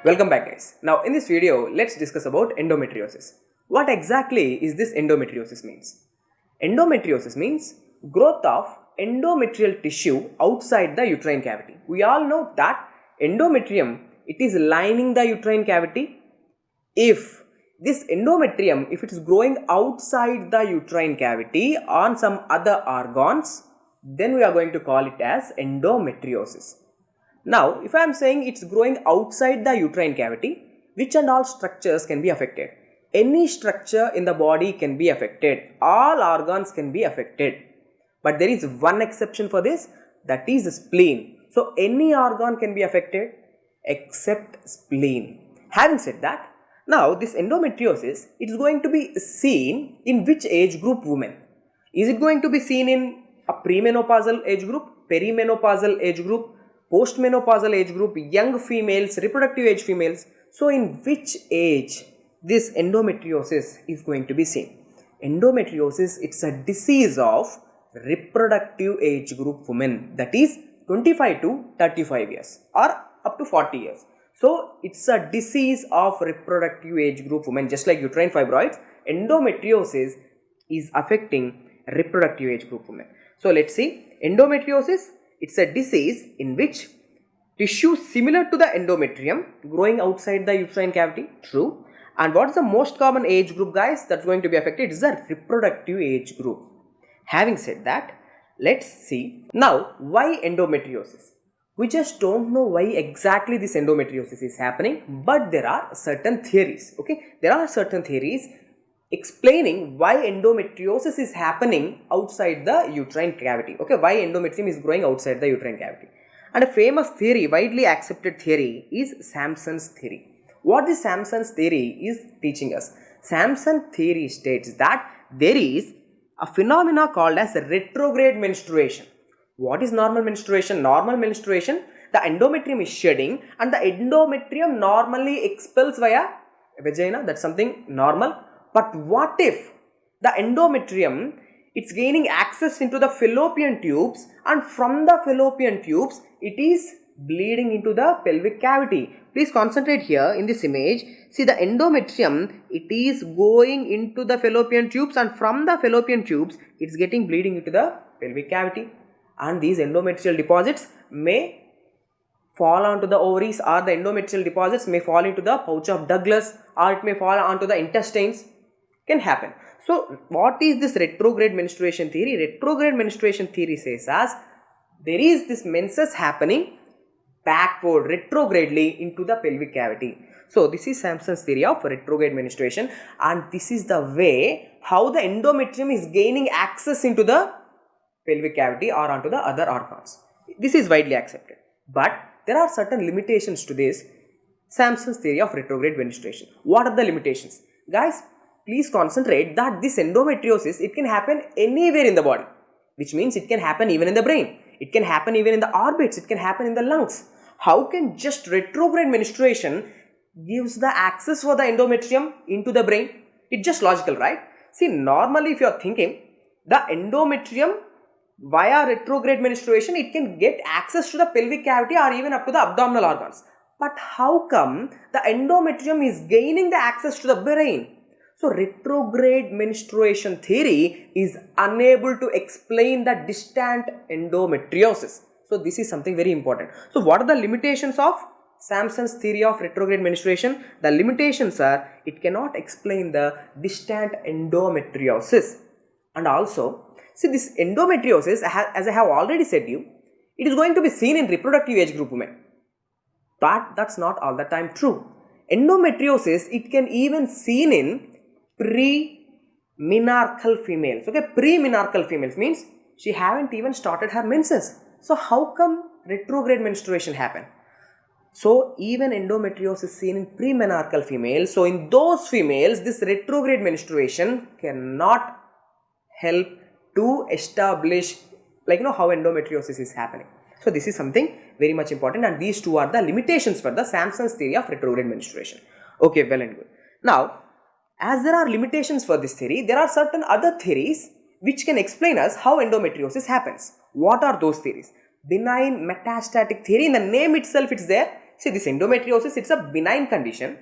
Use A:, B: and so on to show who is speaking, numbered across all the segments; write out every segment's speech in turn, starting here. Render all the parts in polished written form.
A: Welcome back guys. Now in this video, let's discuss about endometriosis. What exactly is this endometriosis means? Endometriosis means growth of endometrial tissue outside the uterine cavity. We all know that endometrium, it is lining the uterine cavity. If this endometrium, if it is growing outside the uterine cavity on some other organs, then we are going to call it as endometriosis. Now, if I am saying it's growing outside the uterine cavity, which and all structures can be affected? Any structure in the body can be affected. All organs can be affected. But there is one exception for this, that is the spleen. So, any organ can be affected except spleen. Having said that, now this endometriosis, it is going to be seen in which age group women? Is it going to be seen in a premenopausal age group, perimenopausal age group, postmenopausal age group, young females, reproductive age females? So in which age this endometriosis is going to be seen? Endometriosis, it's a disease of reproductive age group women, that is 25 to 35 years or up to 40 years. So it's a disease of reproductive age group women. Just like uterine fibroids, endometriosis is affecting reproductive age group women. So let's see, endometriosis, it's a disease in which tissue similar to the endometrium growing outside the uterine cavity. True. And what is the most common age group, guys, that's going to be affected? It is the reproductive age group. Having said that, let's see now why endometriosis. We just don't know why exactly this endometriosis is happening, but there are certain theories. Okay, there are certain theories explaining why endometriosis is happening outside the uterine cavity. Okay, why endometrium is growing outside the uterine cavity. And a famous theory, widely accepted theory, is Sampson's theory. What this Sampson's theory is teaching us? Sampson theory states that there is a phenomena called as retrograde menstruation. What is normal menstruation? Normal menstruation, the endometrium is shedding and the endometrium normally expels via vagina. That's something normal. But what if the endometrium, it's gaining access into the fallopian tubes, and from the fallopian tubes it is bleeding into the pelvic cavity? Please concentrate here in this image. See, the endometrium, it is going into the fallopian tubes, and from the fallopian tubes it's getting bleeding into the pelvic cavity. And these endometrial deposits may fall onto the ovaries, or the endometrial deposits may fall into the pouch of Douglas, or it may fall onto the intestines. Can happen. So what is this retrograde menstruation theory? Retrograde menstruation theory says as there is this menses happening backward, retrogradely into the pelvic cavity. So this is Sampson's theory of retrograde menstruation, and this is the way how the endometrium is gaining access into the pelvic cavity or onto the other organs. This is widely accepted, but there are certain limitations to this Sampson's theory of retrograde menstruation. What are the limitations? Guys, please concentrate that this endometriosis, it can happen anywhere in the body, which means it can happen even in the brain, it can happen even in the orbits, it can happen in the lungs. How can just retrograde menstruation gives the access for the endometrium into the brain? It's just logical, right? See, normally if you are thinking, the endometrium via retrograde menstruation, it can get access to the pelvic cavity or even up to the abdominal organs. But how come the endometrium is gaining the access to the brain? So retrograde menstruation theory is unable to explain the distant endometriosis. So this is something very important. So what are the limitations of Sampson's theory of retrograde menstruation? The limitations are, it cannot explain the distant endometriosis. And also, see, this endometriosis, as I have already said you, it is going to be seen in reproductive age group women. But that's not all the time true. Endometriosis, it can even seen in premenarchal females. Okay, premenarchal females means she haven't even started her menses. So how come retrograde menstruation happen? So even endometriosis seen in premenarchal females. So in those females, this retrograde menstruation cannot help to establish, like, how endometriosis is happening. So this is something very much important, and these two are the limitations for the Sampson's theory of retrograde menstruation. Okay, well and good. Now, as there are limitations for this theory, there are certain other theories which can explain us how endometriosis happens. What are those theories? Benign metastatic theory, in the name itself it's there. See, this endometriosis, it's a benign condition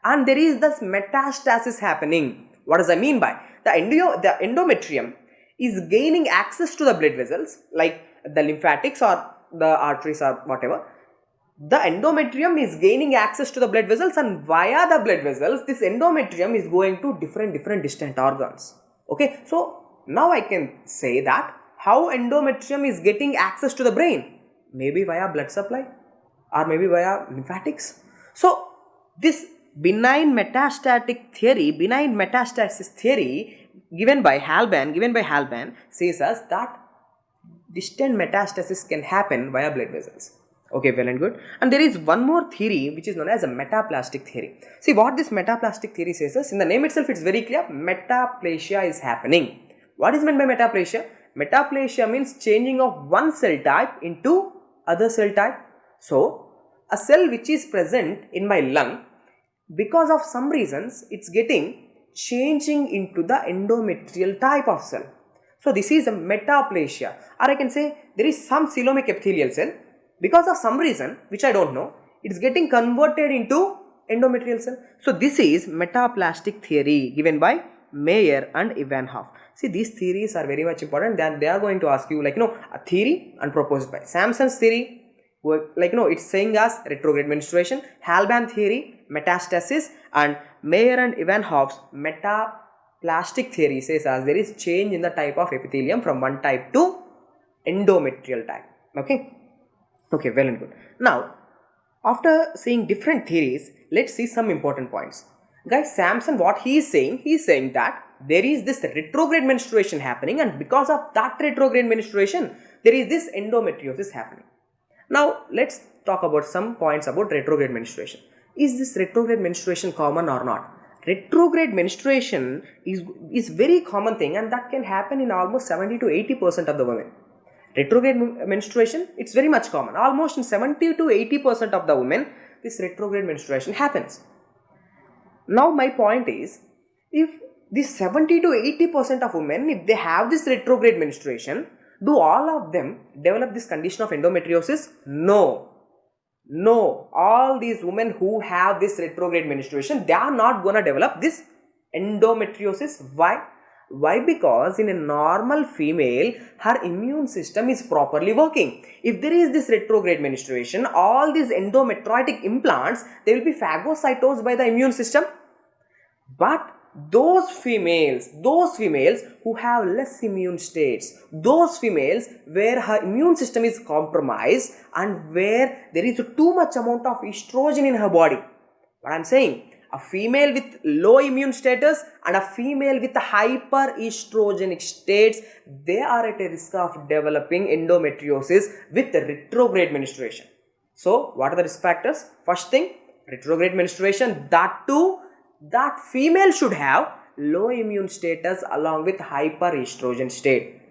A: and there is this metastasis happening. What does I mean by? The endometrium is gaining access to the blood vessels like the lymphatics or the arteries or whatever. The endometrium is gaining access to the blood vessels, and via the blood vessels, this endometrium is going to different distant organs. Okay, so now I can say that how endometrium is getting access to the brain, maybe via blood supply or maybe via lymphatics. So this benign metastasis theory given by Halban says us that distant metastasis can happen via blood vessels. Okay, well and good. And there is one more theory which is known as a metaplastic theory. See, what this metaplastic theory says is, in the name itself it's very clear, metaplasia is happening. What is meant by metaplasia? Metaplasia means changing of one cell type into other cell type. So, a cell which is present in my lung, because of some reasons it's getting changing into the endometrial type of cell. So, this is a metaplasia, or I can say there is some coelomic epithelial cell. Because of some reason which I don't know, it's getting converted into endometrial cell. So this is metaplastic theory given by Mayer and Evanhoff. See, these theories are very much important. They are going to ask you a theory and proposed by Sampson's theory, it's saying as retrograde menstruation, Halban theory, metastasis, and Mayer and Evanhoff's metaplastic theory says as there is change in the type of epithelium from one type to endometrial type. Okay, well and good. Now, after seeing different theories, let's see some important points. Guys, Sampson, what he is saying that there is this retrograde menstruation happening, and because of that retrograde menstruation, there is this endometriosis happening. Now, let's talk about some points about retrograde menstruation. Is this retrograde menstruation common or not? Retrograde menstruation is very common thing, and that can happen in almost 70 to 80% of the women. Retrograde menstruation, it's very much common. Almost in 70 to 80% of the women, this retrograde menstruation happens. Now my point is, if this 70 to 80% of women, if they have this retrograde menstruation, do all of them develop this condition of endometriosis? No. All these women who have this retrograde menstruation, they are not going to develop this endometriosis. Why? Because in a normal female, her immune system is properly working. If there is this retrograde menstruation, all these endometriotic implants, they will be phagocytosed by the immune system. But those females who have less immune states, those females where her immune system is compromised and where there is too much amount of estrogen in her body. What I am saying, a female with low immune status and a female with hyperestrogenic states, they are at a risk of developing endometriosis with retrograde menstruation. So, what are the risk factors? First thing, retrograde menstruation, that female should have low immune status along with hyperestrogen state.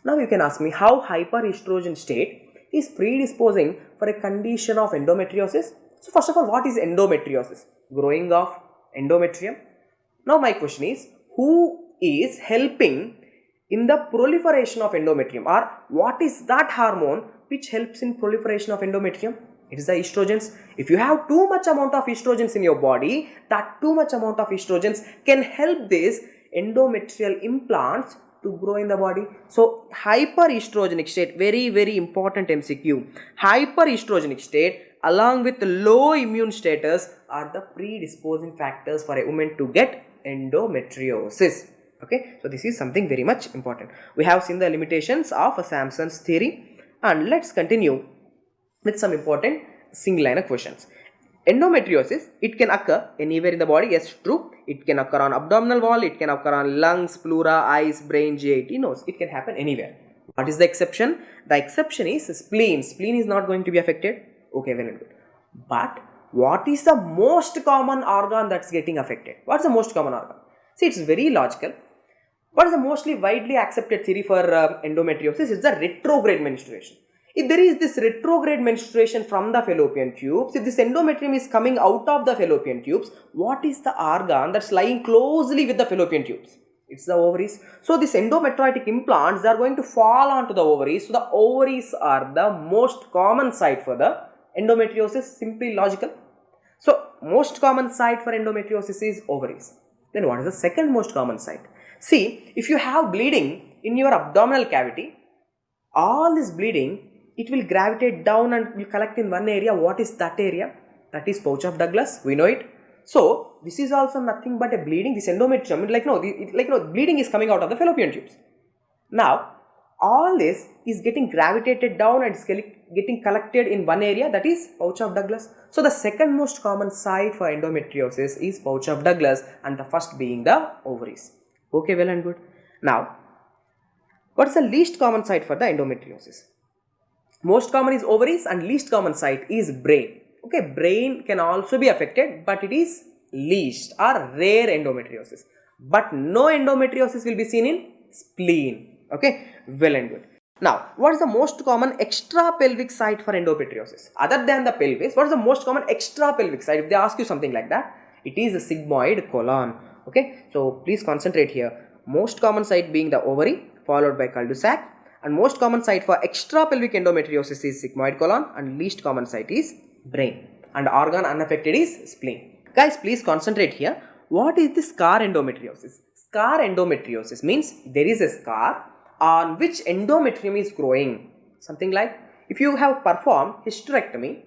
A: Now, you can ask me how hyperestrogen state is predisposing for a condition of endometriosis. So, first of all, what is endometriosis? Growing of endometrium. Now my question is, who is helping in the proliferation of endometrium, or what is that hormone which helps in proliferation of endometrium? It is the estrogens. If you have too much amount of estrogens in your body, that too much amount of estrogens can help these endometrial implants to grow in the body. So hyperestrogenic state, very important MCQ. Hyperestrogenic state along with low immune status are the predisposing factors for a woman to get endometriosis. Okay, so this is something very much important. We have seen the limitations of Sampson's theory, and let's continue with some important single line questions. Endometriosis, it can occur anywhere in the body. Yes, true. It can occur on abdominal wall, it can occur on lungs, pleura, eyes, brain, GIT, nose. It can happen anywhere. What is the exception? The exception is spleen. Spleen is not going to be affected. Okay, very good. But what is the most common organ that's getting affected? What's the most common organ? See, it's very logical. What is the mostly widely accepted theory for endometriosis? It's the retrograde menstruation. If there is this retrograde menstruation from the fallopian tubes, if this endometrium is coming out of the fallopian tubes, what is the organ that's lying closely with the fallopian tubes? It's the ovaries. So these endometriotic implants, they are going to fall onto the ovaries. So the ovaries are the most common site for the Endometriosis, simply logical. So, most common site for endometriosis is ovaries. Then what is the second most common site? See, if you have bleeding in your abdominal cavity, all this bleeding, it will gravitate down and will collect in one area. What is that area? That is pouch of Douglas. We know it. So, this is also nothing but a bleeding. This endometrium, bleeding is coming out of the fallopian tubes. Now, all this is getting gravitated down and getting collected in one area, that is pouch of Douglas. So, the second most common site for endometriosis is pouch of Douglas and the first being the ovaries. Okay, well and good. Now, what is the least common site for the endometriosis? Most common is ovaries and least common site is brain. Okay, brain can also be affected, but it is least or rare endometriosis. But no endometriosis will be seen in spleen. Okay, well and good. Now, what is the most common extra pelvic site for endometriosis? Other than the pelvis, what is the most common extra pelvic site? If they ask you something like that, it is the sigmoid colon. Okay, so please concentrate here. Most common site being the ovary, followed by cul-de-sac, and most common site for extra pelvic endometriosis is sigmoid colon, and least common site is brain, and organ unaffected is spleen. Guys, please concentrate here. What is the scar endometriosis? Scar endometriosis means there is a scar on which endometrium is growing. Something like if you have performed hysterectomy,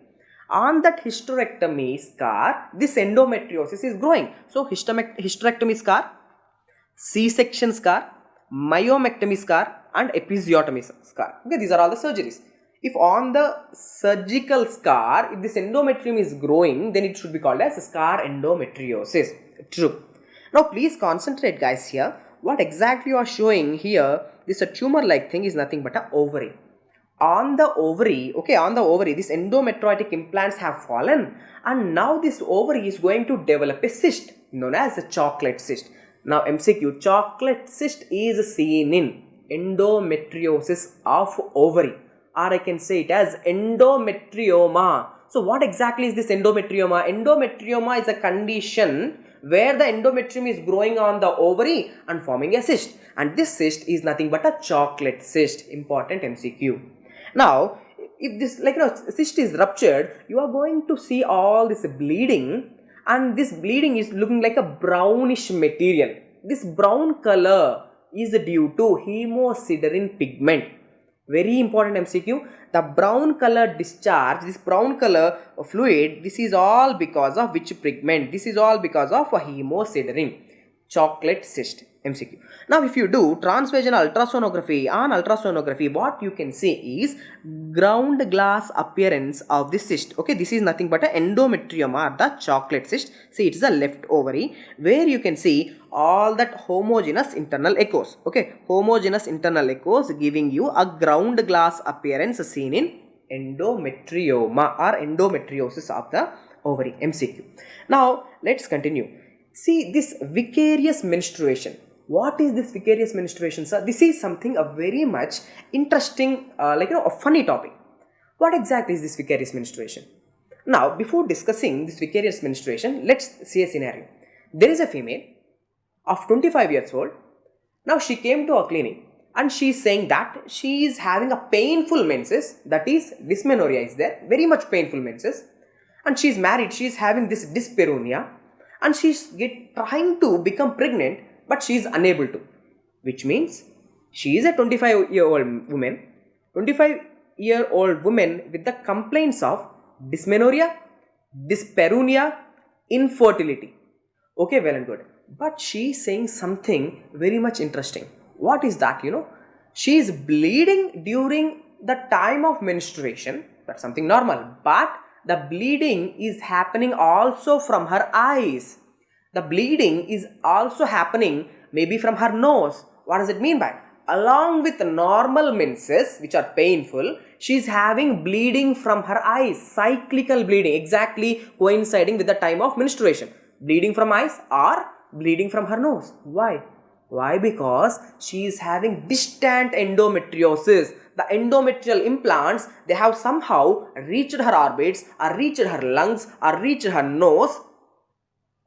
A: on that hysterectomy scar, this endometriosis is growing. So, hysterectomy scar, C-section scar, myomectomy scar, and episiotomy scar. Okay, these are all the surgeries. If on the surgical scar, if this endometrium is growing, then it should be called as scar endometriosis. True. Now, please concentrate, guys, here. What exactly you are showing here, this a tumor-like thing is nothing but an ovary. On the ovary, this endometriotic implants have fallen, and now this ovary is going to develop a cyst known as a chocolate cyst. Now, MCQ, chocolate cyst is seen in endometriosis of ovary, or I can say it as endometrioma. So, what exactly is this endometrioma? Endometrioma is a condition where the endometrium is growing on the ovary and forming a cyst, and this cyst is nothing but a chocolate cyst. Important MCQ. Now, if this cyst is ruptured, you are going to see all this bleeding, and this bleeding is looking like a brownish material. This brown color is due to hemosiderin pigment. Very important MCQ. The brown color discharge, this brown color fluid, this is all because of which pigment? This is all because of a hemosiderin. Chocolate cyst. MCQ. Now, if you do transvaginal ultrasonography, on ultrasonography, what you can see is ground glass appearance of this cyst. Okay, this is nothing but an endometrium or the chocolate cyst. See, it is a left ovary where you can see all that homogeneous internal echoes. Okay, homogeneous internal echoes giving you a ground glass appearance seen in endometrioma or endometriosis of the ovary. MCQ. Now, let's continue. See this vicarious menstruation. What is this vicarious menstruation, sir? This is something a very much interesting, a funny topic. What exactly is this vicarious menstruation? Now, before discussing this vicarious menstruation, let's see a scenario. There is a female of 25 years old. Now, she came to a clinic and she is saying that she is having a painful menses, that is dysmenorrhea is there, very much painful menses, and she is married, she is having this dyspareunia, and she is trying to become pregnant, but she is unable to, which means she is a 25-year-old woman, 25-year-old woman with the complaints of dysmenorrhea, dyspareunia, infertility. Okay, well and good. But she is saying something very much interesting. What is that, She is bleeding during the time of menstruation. That's something normal. But the bleeding is happening also from her eyes. The bleeding is also happening maybe from her nose. What does it mean by? Along with normal menses, which are painful, she is having bleeding from her eyes. Cyclical bleeding, exactly coinciding with the time of menstruation. Bleeding from eyes or bleeding from her nose. Why? Why? Because she is having distant endometriosis. The endometrial implants, they have somehow reached her orbits or reached her lungs or reached her nose.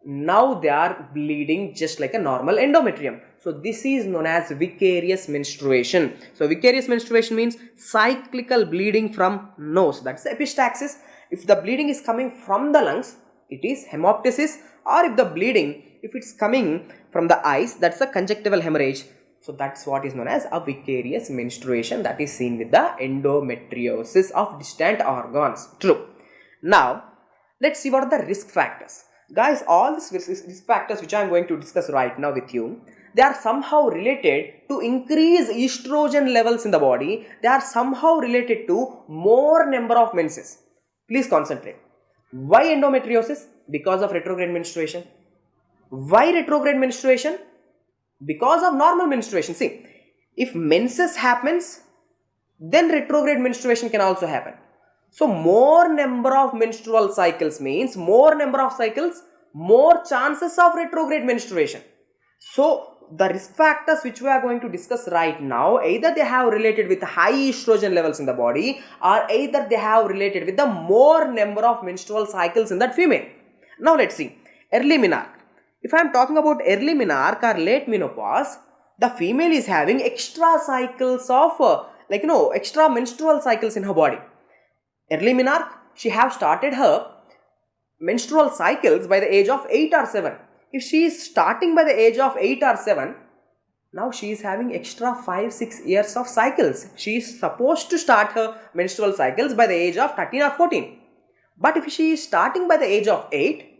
A: Now they are bleeding just like a normal endometrium. So this is known as vicarious menstruation. So vicarious menstruation means cyclical bleeding from nose. That's the epistaxis. if the bleeding is coming from the lungs, it is hemoptysis, or if the bleeding, if it's coming from the eyes, that's a conjunctival hemorrhage. So that's what is known as a vicarious menstruation that is seen with the endometriosis of distant organs. True. Now, let's see what are the risk factors. Guys, all these risk factors which I am going to discuss right now with you, they are somehow related to increase estrogen levels in the body. They are somehow related to more number of menses. Please concentrate. Why endometriosis? Because of retrograde menstruation. Why retrograde menstruation? Because of normal menstruation. See, if menses happens, then retrograde menstruation can also happen. So more number of menstrual cycles means more number of cycles, more chances of retrograde menstruation. So the risk factors which we are going to discuss right now, either they have related with high estrogen levels in the body, or either they have related with the more number of menstrual cycles in that female. Now let's see. Early menarche. If I am talking about early menarche or late menopause, the female is having extra cycles of extra menstrual cycles in her body. Early menarche, she have started her menstrual cycles by the age of 8 or 7. If she is starting by the age of 8 or 7, now she is having extra 5-6 years of cycles. She is supposed to start her menstrual cycles by the age of 13 or 14. But if she is starting by the age of 8,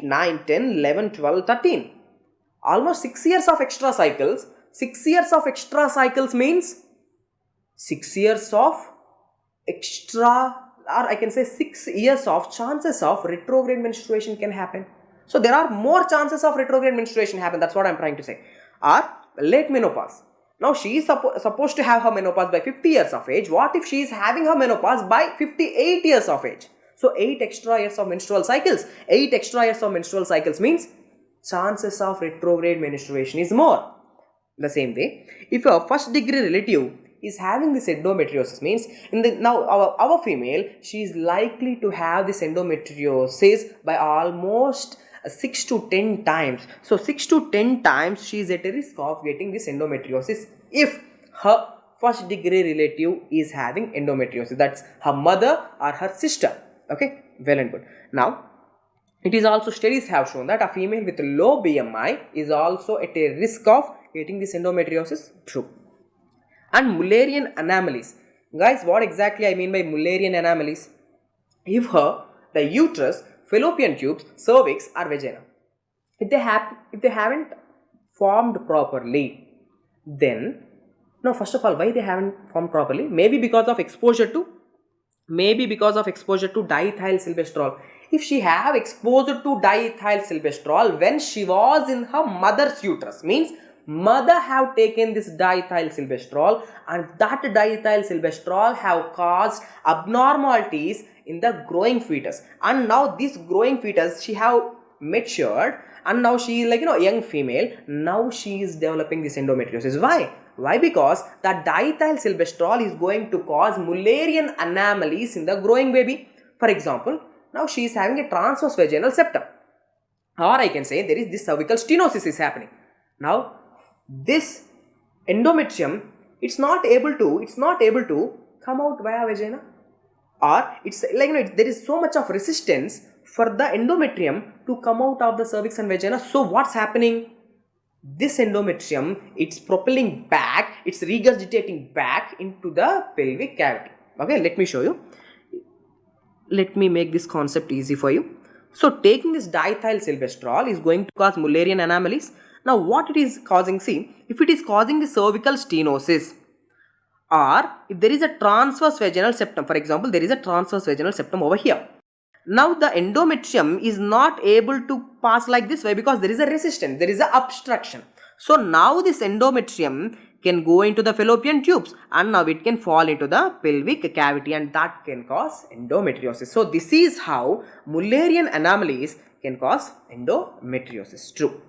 A: 9, 10, 11, 12, 13, almost 6 years of extra cycles. 6 years of extra cycles means 6 years of extra, or I can say 6 years of chances of retrograde menstruation can happen. So there are more chances of retrograde menstruation happen. That's what I'm trying to say. Or late menopause. Now she is supposed to have her menopause by 50 years of age. What if she is having her menopause by 58 years of age? So 8 extra years of menstrual cycles. 8 extra years of menstrual cycles means chances of retrograde menstruation is more. The same way, if a first degree relative is having this endometriosis, means now our female, she is likely to have this endometriosis by almost 6 to 10 times. So 6 to 10 times she is at a risk of getting this endometriosis if her first degree relative is having endometriosis. That's her mother or her sister. Okay, well and good. Now, it is also, studies have shown that a female with low BMI is also at a risk of getting this endometriosis. True. And Mullerian anomalies. Guys, what exactly I mean by Mullerian anomalies? If the uterus, fallopian tubes, cervix or vagina, if they haven't formed properly, then, now first of all, why they haven't formed properly? Maybe because of exposure to diethylstilbestrol. If she have exposure to diethylstilbestrol when she was in her mother's uterus, means mother have taken this diethylstilbestrol, and that diethylstilbestrol have caused abnormalities in the growing fetus, and now this growing fetus, she have matured, and now she is like young female, now she is developing this endometriosis. Why? Because that diethylstilbestrol is going to cause Mullerian anomalies in the growing baby. For example, now she is having a transverse vaginal septum, or I can say there is this cervical stenosis is happening. Now this endometrium, it's not able to come out via vagina, or it's like there is so much of resistance for the endometrium to come out of the cervix and vagina. So what's happening? This endometrium, it's propelling back, it's regurgitating back into the pelvic cavity. Okay, let me show you. Let me make this concept easy for you. So taking this diethylstilbestrol is going to cause Mullerian anomalies. Now what it is causing, see, if it is causing the cervical stenosis, or if there is a transverse vaginal septum, for example, there is a transverse vaginal septum over here. Now the endometrium is not able to pass like this way because there is a resistance, there is a obstruction. So now this endometrium can go into the fallopian tubes, and now it can fall into the pelvic cavity, and that can cause endometriosis. So this is how Mullerian anomalies can cause endometriosis. True.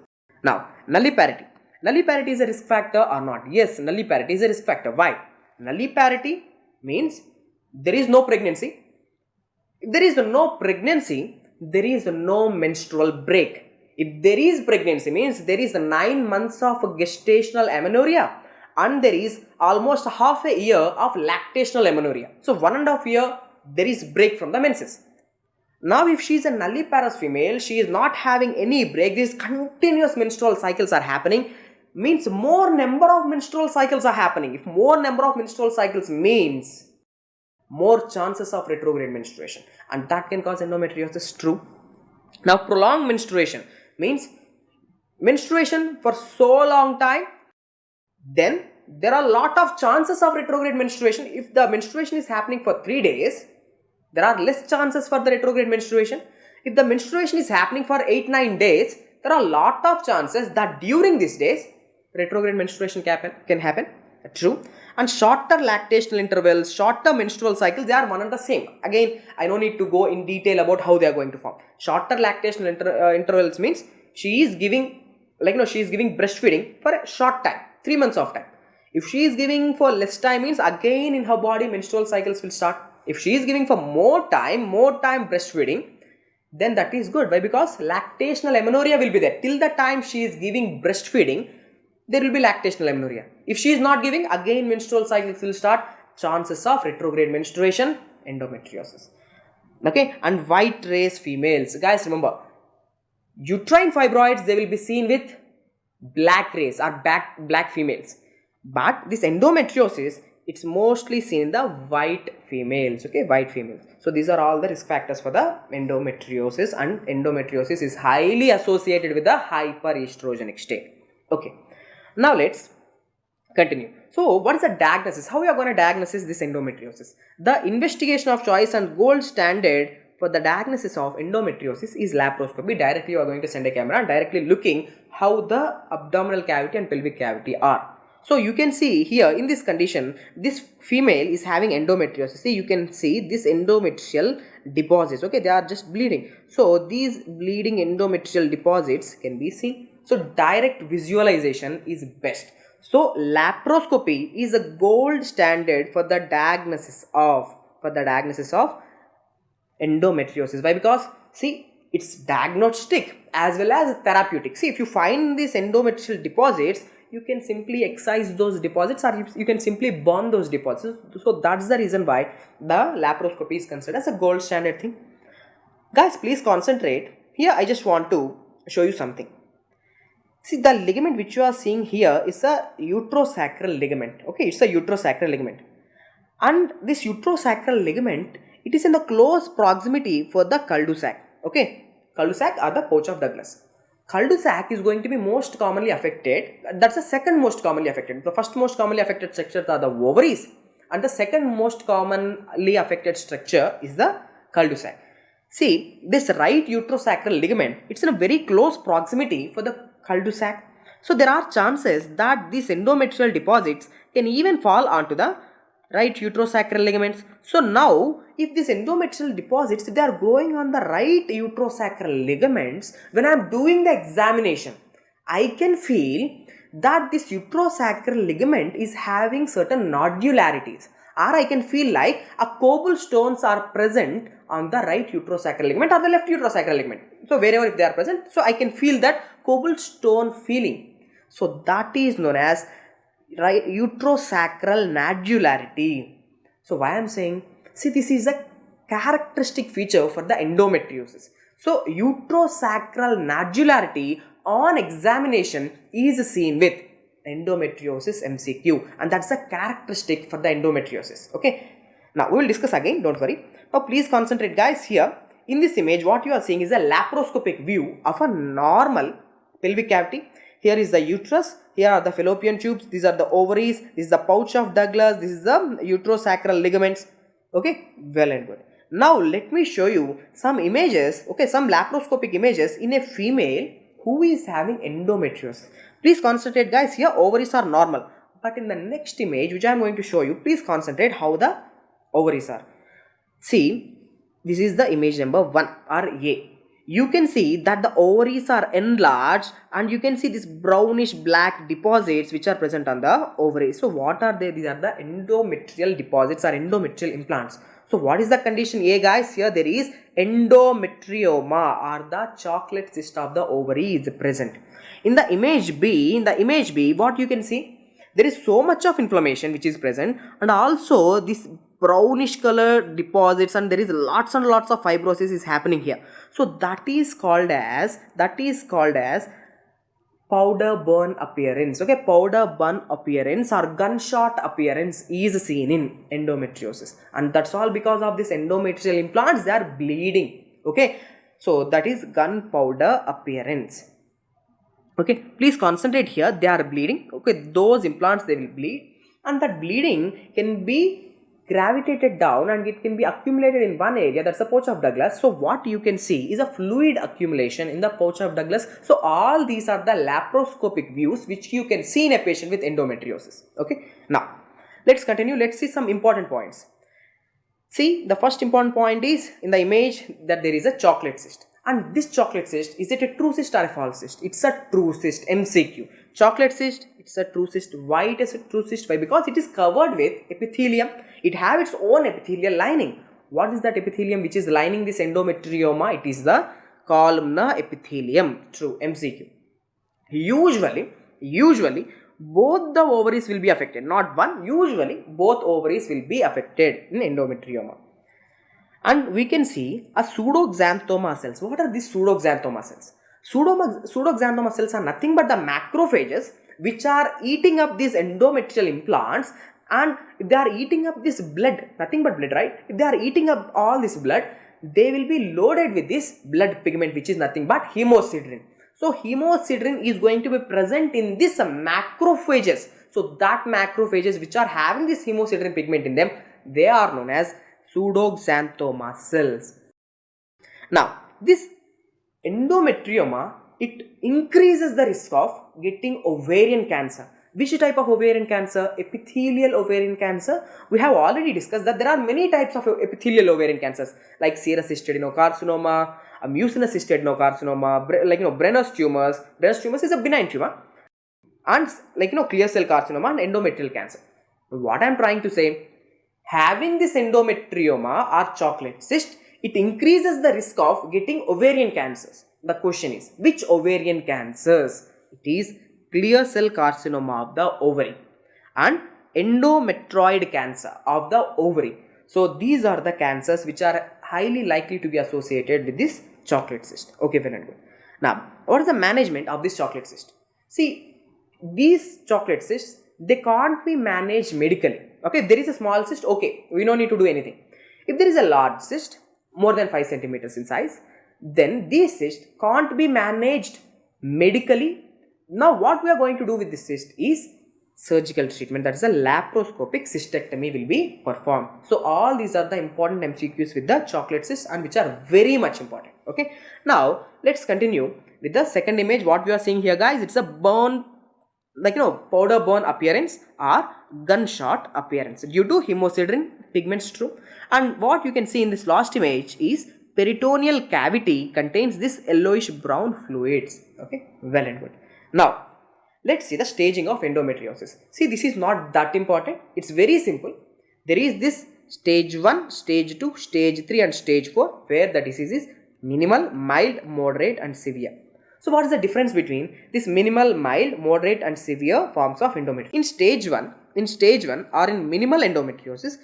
A: Now nulliparity. Nulliparity is a risk factor or not? Yes, nulliparity is a risk factor. Why? Nulliparity means there is no pregnancy. If there is no pregnancy, there is no menstrual break. If there is pregnancy, means there is 9 months of gestational amenorrhea, and there is almost half a year of lactational amenorrhea. So 1.5 year there is break from the menses. Now if she is a nulliparous female, she is not having any break, these continuous menstrual cycles are happening, means more number of menstrual cycles are happening. If more number of menstrual cycles means more chances of retrograde menstruation, and that can cause endometriosis, true. Now prolonged menstruation means menstruation for so long time, then there are a lot of chances of retrograde menstruation. If the menstruation is happening for 3 days, there are less chances for the retrograde menstruation. If the menstruation is happening for 8-9 days, there are a lot of chances that during these days retrograde menstruation can happen. True. And shorter lactational intervals, shorter menstrual cycles, they are one and the same. Again, I don't need to go in detail about how they are going to form. Shorter lactational intervals means she is giving, she is giving breastfeeding for a short time, 3 months of time. If she is giving for less time, means again in her body menstrual cycles will start. If she is giving for more time breastfeeding, then that is good. Why? Because lactational amenorrhea will be there. Till the time she is giving breastfeeding, there will be lactational amenorrhea. If she is not giving, again menstrual cycles will start. Chances of retrograde menstruation, endometriosis. Okay, and white race females. Guys, remember, uterine fibroids, they will be seen with black race or black females. But this endometriosis, it's mostly seen in the white females. Okay, white females. So these are all the risk factors for the endometriosis, and endometriosis is highly associated with the hyperestrogenic state. Okay, now let's continue. So what is the diagnosis? How we are going to diagnose this endometriosis? The investigation of choice and gold standard for the diagnosis of endometriosis is laparoscopy. Directly you are going to send a camera and directly looking how the abdominal cavity and pelvic cavity are. So you can see here in this condition, this female is having endometriosis. See, you can see this endometrial deposits. Okay, they are just bleeding. So these bleeding endometrial deposits can be seen. So direct visualization is best. So laparoscopy is a gold standard for the diagnosis of endometriosis. Why? Because see, it's diagnostic as well as therapeutic. See, if you find these endometrial deposits, you can simply excise those deposits, or you can simply burn those deposits. So that's the reason why the laparoscopy is considered as a gold standard thing. Guys, please concentrate. Here I just want to show you something. See, the ligament which you are seeing here is a uterosacral ligament. Okay, it's a uterosacral ligament. And this uterosacral ligament, it is in the close proximity for the cul-de-sac. Okay, cul-de-sac or the pouch of Douglas. Cul-de-sac is going to be most commonly affected. That's the second most commonly affected. The first most commonly affected structures are the ovaries, and the second most commonly affected structure is the cul-de-sac. See, this right uterosacral ligament, it's in a very close proximity for the cul-de-sac. So there are chances that these endometrial deposits can even fall onto the right uterosacral ligaments. So now, if these endometrial deposits, if they are growing on the right uterosacral ligaments, when I am doing the examination, I can feel that this uterosacral ligament is having certain nodularities, or I can feel like a cobblestones are present on the right uterosacral ligament or the left uterosacral ligament. So wherever if they are present, so I can feel that cobblestone feeling. So that is known as right uterosacral nodularity. So why I am saying, see, this is a characteristic feature for the endometriosis. So uterosacral nodularity on examination is seen with endometriosis MCQ, and that's a characteristic for the endometriosis. Okay, now we will discuss again, don't worry. Now please concentrate, guys. Here in this image, what you are seeing is a laparoscopic view of a normal pelvic cavity. Here is the uterus, here are the fallopian tubes, these are the ovaries, this is the pouch of Douglas, this is the uterosacral ligaments. Okay, well and good. Now let me show you some images, okay, some laparoscopic images in a female who is having endometriosis. Please concentrate, guys. Here ovaries are normal, but in the next image which I am going to show you, please concentrate how the ovaries are. See, this is the image number 1 or A. You can see that the ovaries are enlarged, and you can see this brownish black deposits which are present on the ovaries. So what are they? These are the endometrial deposits or endometrial implants. So what is the condition A, guys? Here there is endometrioma, or the chocolate cyst of the ovary is present. In the image B, what you can see? there is so much of inflammation which is present, and also this brownish color deposits, and there is lots and lots of fibrosis is happening here. So that is called as powder burn appearance. Okay, powder burn appearance or gunshot appearance is seen in endometriosis, and that's all because of this endometrial implants, they are bleeding. Okay, so that is gunpowder appearance. Okay, please concentrate here, they are bleeding. Okay, those implants, they will bleed, and that bleeding can be gravitated down and it can be accumulated in one area, that's the pouch of Douglas. So what you can see is a fluid accumulation in the pouch of Douglas. So all these are the laparoscopic views which you can see in a patient with endometriosis. Okay, now let's continue. Let's see some important points. See, the first important point is in the image that there is a chocolate cyst, and this chocolate cyst, is it a true cyst or a false cyst? It's a true cyst. MCQ. Chocolate cyst, it's a true cyst. Why it is a true cyst? Why? Because it is covered with epithelium. It have its own epithelial lining. What is that epithelium which is lining this endometrioma? It is the columnar epithelium. True. MCQ. Usually both the ovaries will be affected, not one. Usually both ovaries will be affected in endometrioma. And we can see a pseudoxanthoma cells. What are these pseudoxanthoma cells? Pseudoxanthoma cells are nothing but the macrophages which are eating up these endometrial implants, and if they are eating up this blood, nothing but blood, right? If they are eating up all this blood, they will be loaded with this blood pigment which is nothing but hemosiderin. So hemosiderin is going to be present in this macrophages. So that macrophages which are having this hemosiderin pigment in them, they are known as pseudoxanthoma cells. Now this endometrioma, it increases the risk of getting ovarian cancer. Which type of ovarian cancer? Epithelial ovarian cancer. We have already discussed that there are many types of epithelial ovarian cancers like serous adenocarcinoma, mucinous adenocarcinoma, Brenner's tumors. Brenner's tumors is a benign tumor, and clear cell carcinoma and endometrial cancer. What I am trying to say, having this endometrioma or chocolate cyst, it increases the risk of getting ovarian cancers. The question is, which ovarian cancers? It is clear cell carcinoma of the ovary and endometrioid cancer of the ovary. So these are the cancers which are highly likely to be associated with this chocolate cyst. Okay, very good. Now, what is the management of this chocolate cyst? See, these chocolate cysts, they can't be managed medically. Okay, there is a small cyst, okay, we don't need to do anything. If there is a large cyst, more than 5 centimeters in size, then this cyst can't be managed medically. Now what we are going to do with this cyst is surgical treatment, that is a laparoscopic cystectomy will be performed. So all these are the important MCQs with the chocolate cyst, and which are very much important. Okay, now let's continue with the second image. What we are seeing here, guys, it's a burn, powder burn appearance or gunshot appearance due to hemosiderin pigments. True. And what you can see in this last image is peritoneal cavity contains this yellowish brown fluids. Okay, well and good. Now let's see the staging of endometriosis. See, this is not that important. It's very simple. There is this stage 1, stage 2, stage 3 and stage 4 where the disease is minimal, mild, moderate and severe. So what is the difference between this minimal, mild, moderate and severe forms of endometriosis? In stage 1 or in minimal endometriosis,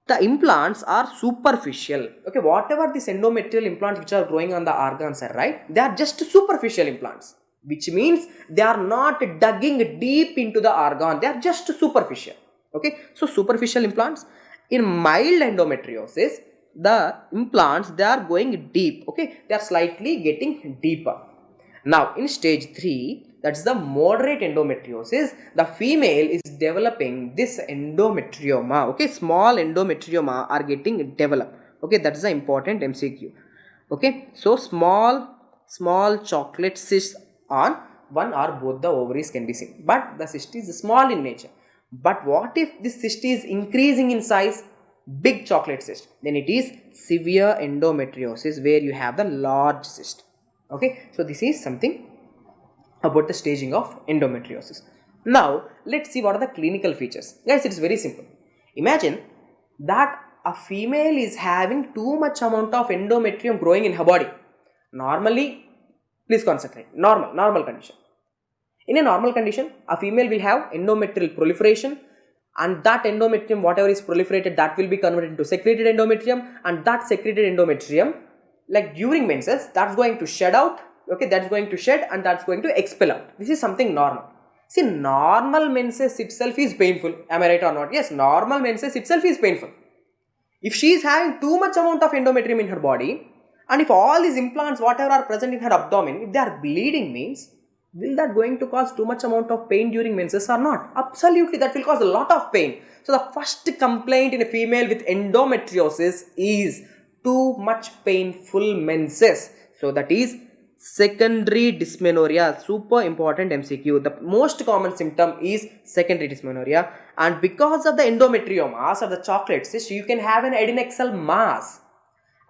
A: the implants are superficial. Okay, whatever these endometrial implants which are growing on the organs are, right, they are just superficial implants, which means they are not digging deep into the organ, they are just superficial. Okay, so superficial implants. In mild endometriosis, the implants, they are going deep. Okay, they are slightly getting deeper. Now in stage 3, that's the moderate endometriosis, the female is developing this endometrioma. Okay, small endometrioma are getting developed. Okay, that's the important MCQ. Okay, so small chocolate cysts on one or both the ovaries can be seen, but the cyst is small in nature. But what if this cyst is increasing in size, big chocolate cyst? Then it is severe endometriosis where you have the large cyst. Okay, so this is something about the staging of endometriosis. Now let's see what are the clinical features. Guys, it is very simple. Imagine that a female is having too much amount of endometrium growing in her body. Normally, please concentrate, normal condition. In a normal condition, a female will have endometrial proliferation, and that endometrium, whatever is proliferated, that will be converted into secreted endometrium, and that secreted endometrium, like during menses, that's going to shed out, okay, that's going to shed and that's going to expel out. This is something normal. See, normal menses itself is painful. Am I right or not? Yes, normal menses itself is painful. If she is having too much amount of endometrium in her body, and if all these implants, whatever are present in her abdomen, if they are bleeding, means, will that going to cause too much amount of pain during menses or not? Absolutely, that will cause a lot of pain. So the first complaint in a female with endometriosis is too much painful menses. So that is secondary dysmenorrhea. Super important MCQ. The most common symptom is secondary dysmenorrhea, and because of the endometriomas or the chocolate cyst, you can have an adnexal mass,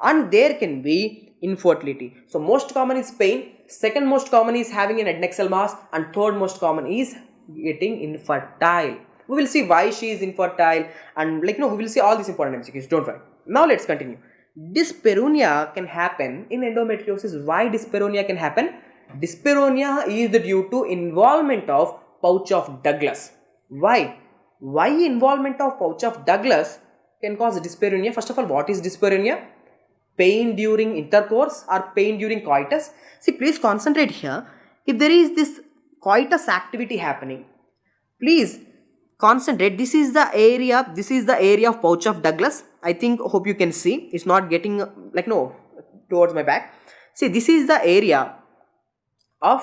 A: and there can be infertility. So most common is pain, second most common is having an adnexal mass, and third most common is getting infertile. We will see why she is infertile, and we will see all these important MCQs, don't worry. Now let's continue. Dyspareunia can happen in endometriosis. Why dyspareunia can happen? Dyspareunia is due to involvement of pouch of Douglas. Why? Why involvement of pouch of Douglas can cause dyspareunia? First of all, what is dyspareunia? Pain during intercourse or pain during coitus? See, please concentrate here. If there is this coitus activity happening, please concentrate. This is the area of pouch of Douglas. I think, hope you can see. It's not getting towards my back. See, this is the area of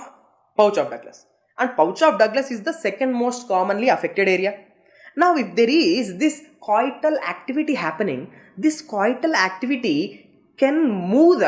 A: pouch of Douglas, and pouch of Douglas is the second most commonly affected area. Now, if there is this coital activity happening, this coital activity can move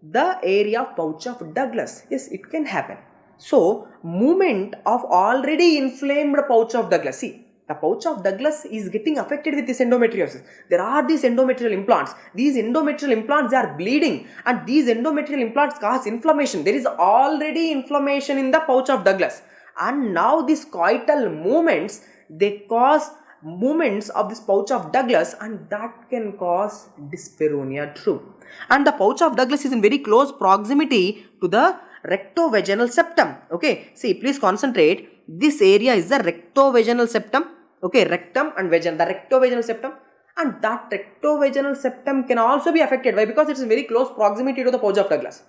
A: the area of pouch of Douglas. Yes, it can happen. So, movement of already inflamed pouch of Douglas. See, the pouch of Douglas is getting affected with this endometriosis. There are these endometrial implants. These endometrial implants, they are bleeding, and these endometrial implants cause inflammation. There is already inflammation in the pouch of Douglas, and now these coital movements, they cause movements of this pouch of Douglas, and that can cause dyspareunia too. And the pouch of Douglas is in very close proximity to the rectovaginal septum. Okay, see, please concentrate. This area is the rectovaginal septum. Okay, rectum and vagina, the rectovaginal septum, and that rectovaginal septum can also be affected. Why? Because it is in very close proximity to the pouch of Douglas.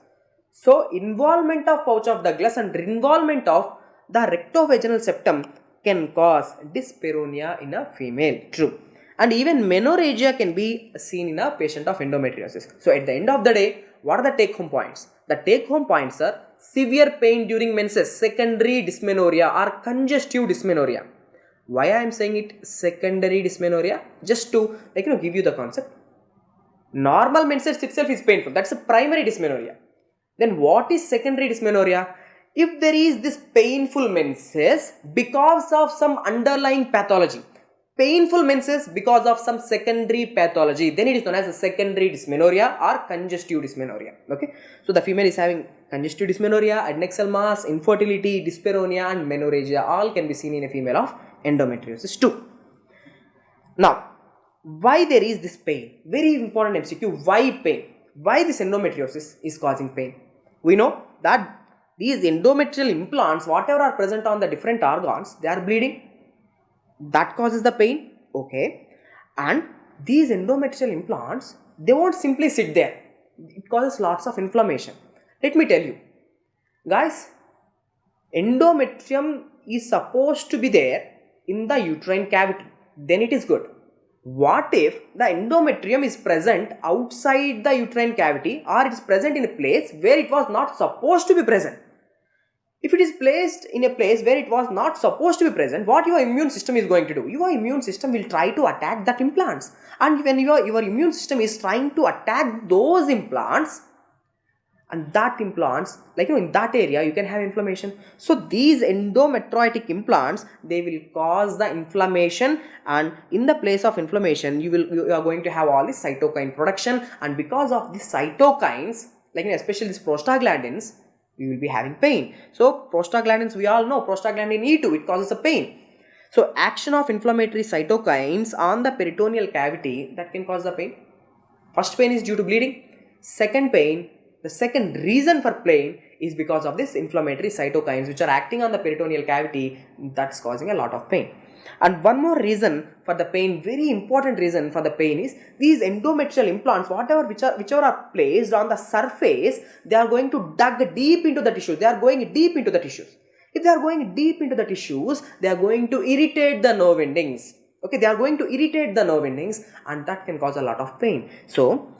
A: So, involvement of pouch of Douglas and involvement of the rectovaginal septum can cause dyspareunia in a female. True. And even menorrhagia can be seen in a patient of endometriosis. So, at the end of the day, what are the take home points? The take home points are severe pain during menses, secondary dysmenorrhea or congestive dysmenorrhea. Why I am saying it secondary dysmenorrhea? Just to give you the concept. Normal menses itself is painful. That's a primary dysmenorrhea. Then what is secondary dysmenorrhea? If there is this painful menses because of some underlying pathology, painful menses because of some secondary pathology, then it is known as a secondary dysmenorrhea or congestive dysmenorrhea. Okay, so the female is having congestive dysmenorrhea, adnexal mass, infertility, dyspareunia and menorrhagia, all can be seen in a female of endometriosis too. Now, why there is this pain? Very important MCQ. Why pain? Why this endometriosis is causing pain? We know that these endometrial implants, whatever are present on the different organs, they are bleeding. That causes the pain. Okay. And these endometrial implants, they won't simply sit there. It causes lots of inflammation. Let me tell you, guys, endometrium is supposed to be there in the uterine cavity. Then it is good. What if the endometrium is present outside the uterine cavity, or it is present in a place where it was not supposed to be present? If it is placed in a place where it was not supposed to be present, what your immune system is going to do? Your immune system will try to attack that implants. And when your immune system is trying to attack those implants, and that implants, in that area, you can have inflammation. So these endometriotic implants, they will cause the inflammation, and in the place of inflammation, you are going to have all this cytokine production, and because of these cytokines, especially these prostaglandins, we will be having pain. So prostaglandins, we all know, prostaglandin E2, it causes a pain. So action of inflammatory cytokines on the peritoneal cavity, that can cause the pain. First pain is due to bleeding. Second pain The second reason for pain is because of this inflammatory cytokines which are acting on the peritoneal cavity, that's causing a lot of pain. And one more reason for the pain, very important reason for the pain, is these endometrial implants, whichever are placed on the surface, they are going to dig deep into the tissues. They are going deep into the tissues. If they are going deep into the tissues, they are going to irritate the nerve endings. Okay, they are going to irritate the nerve endings, and that can cause a lot of pain. So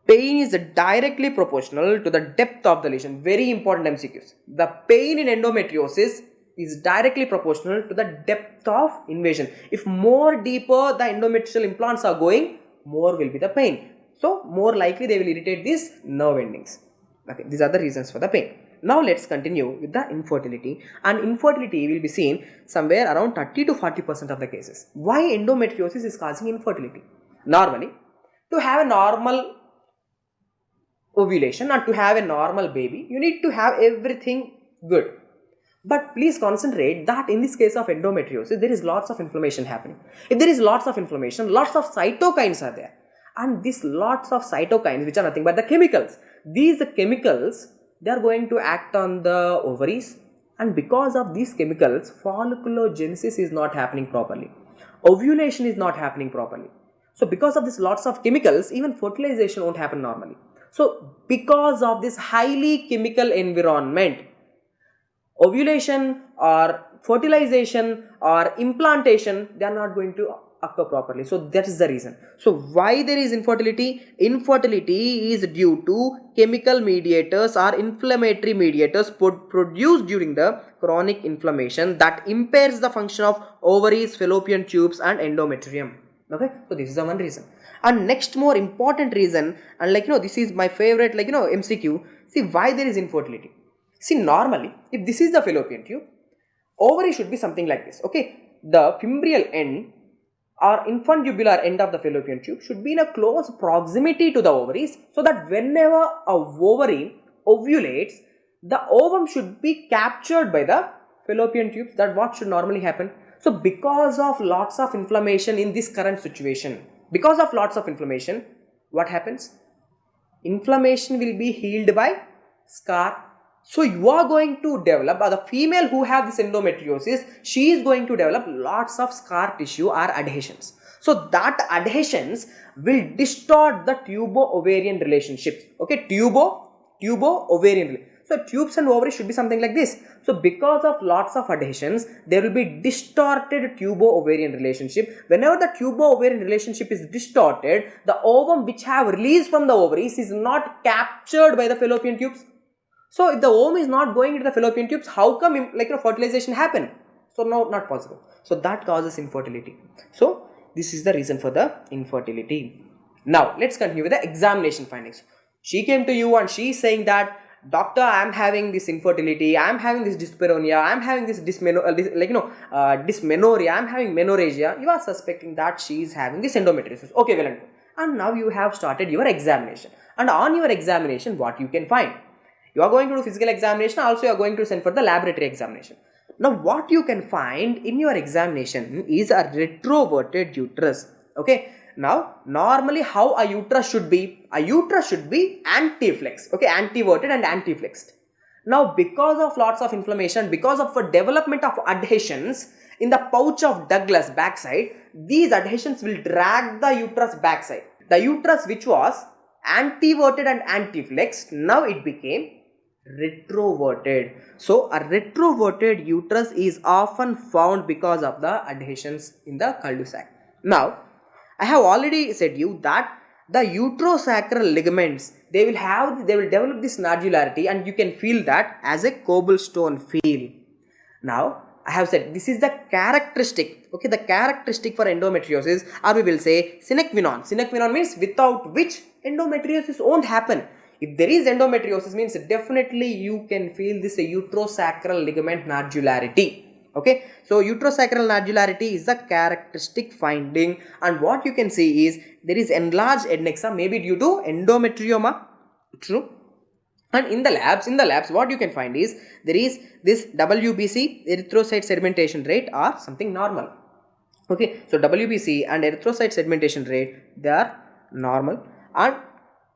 A: pain is directly proportional to the depth of the lesion. Very important MCQs. The pain in endometriosis is directly proportional to the depth of invasion. If more deeper the endometrial implants are going, more will be the pain. So more likely they will irritate these nerve endings. Okay, these are the reasons for the pain. Now let's continue with the infertility, and infertility will be seen somewhere around 30 to 40% of the cases. Why endometriosis is causing infertility? Normally, to have a normal ovulation or to have a normal baby, you need to have everything good. But please concentrate that in this case of endometriosis, there is lots of inflammation happening. If there is lots of inflammation, lots of cytokines are there. And these lots of cytokines, which are nothing but the chemicals, these chemicals, they are going to act on the ovaries. And because of these chemicals, folliculogenesis is not happening properly. Ovulation is not happening properly. So because of these lots of chemicals, even fertilization won't happen normally. So because of this highly chemical environment, ovulation or fertilization or implantation, they are not going to occur properly. So that is the reason. So why there is infertility? Infertility is due to chemical mediators or inflammatory mediators produced during the chronic inflammation that impairs the function of ovaries, fallopian tubes and endometrium. Okay, so this is the one reason. And next more important reason, and this is my favorite MCQ. See why there is infertility. See, normally if this is the fallopian tube, ovary should be something like this. Okay, the fimbrial end or infundibular end of the fallopian tube should be in a close proximity to the ovaries, so that whenever a ovary ovulates, the ovum should be captured by the fallopian tubes. That what should normally happen. So because of lots of inflammation in this current situation, because of lots of inflammation, what happens? Inflammation will be healed by scar. So you are going to develop, or the female who have this endometriosis, she is going to develop lots of scar tissue or adhesions. So that adhesions will distort the tubo-ovarian relationships. Okay, tubo-ovarian. So tubes and ovaries should be something like this. So because of lots of adhesions, there will be distorted tubo-ovarian relationship. Whenever the tubo-ovarian relationship is distorted, the ovum which have released from the ovaries is not captured by the fallopian tubes. So if the ovum is not going into the fallopian tubes, how come fertilization happen? So no, not possible. So that causes infertility. So this is the reason for the infertility. Now let's continue with the examination findings. She came to you and she is saying that, doctor, I am having this infertility, I am having this dyspareunia, I am having this dysmenorrhea, I am having menorrhagia. You are suspecting that she is having this endometriosis. Okay, well and good. And now you have started your examination. And on your examination, what you can find? You are going to do physical examination, also you are going to send for the laboratory examination. Now what you can find in your examination is a retroverted uterus. Okay. Now normally how a uterus should be? A uterus should be antiflexed. Okay, antiverted and antiflexed. Now because of lots of inflammation, because of the development of adhesions in the pouch of Douglas backside, these adhesions will drag the uterus backside. The uterus which was antiverted and antiflexed, now it became retroverted. So a retroverted uterus is often found because of the adhesions in the cul-de-sac. Now I have already said you that the uterosacral ligaments, they will develop this nodularity, and you can feel that as a cobblestone feel. Now I have said this is the characteristic. Okay, the characteristic for endometriosis, or we will say sine qua non. Sine qua non means without which endometriosis won't happen. If there is endometriosis, means definitely you can feel this uterosacral ligament nodularity. Okay, so uterosacral nodularity is the characteristic finding, and what you can see is there is enlarged adnexa, maybe due to endometrioma. True. And in the labs, what you can find is there is this WBC, erythrocyte sedimentation rate, or something normal. Okay, so WBC and erythrocyte sedimentation rate, they are normal, and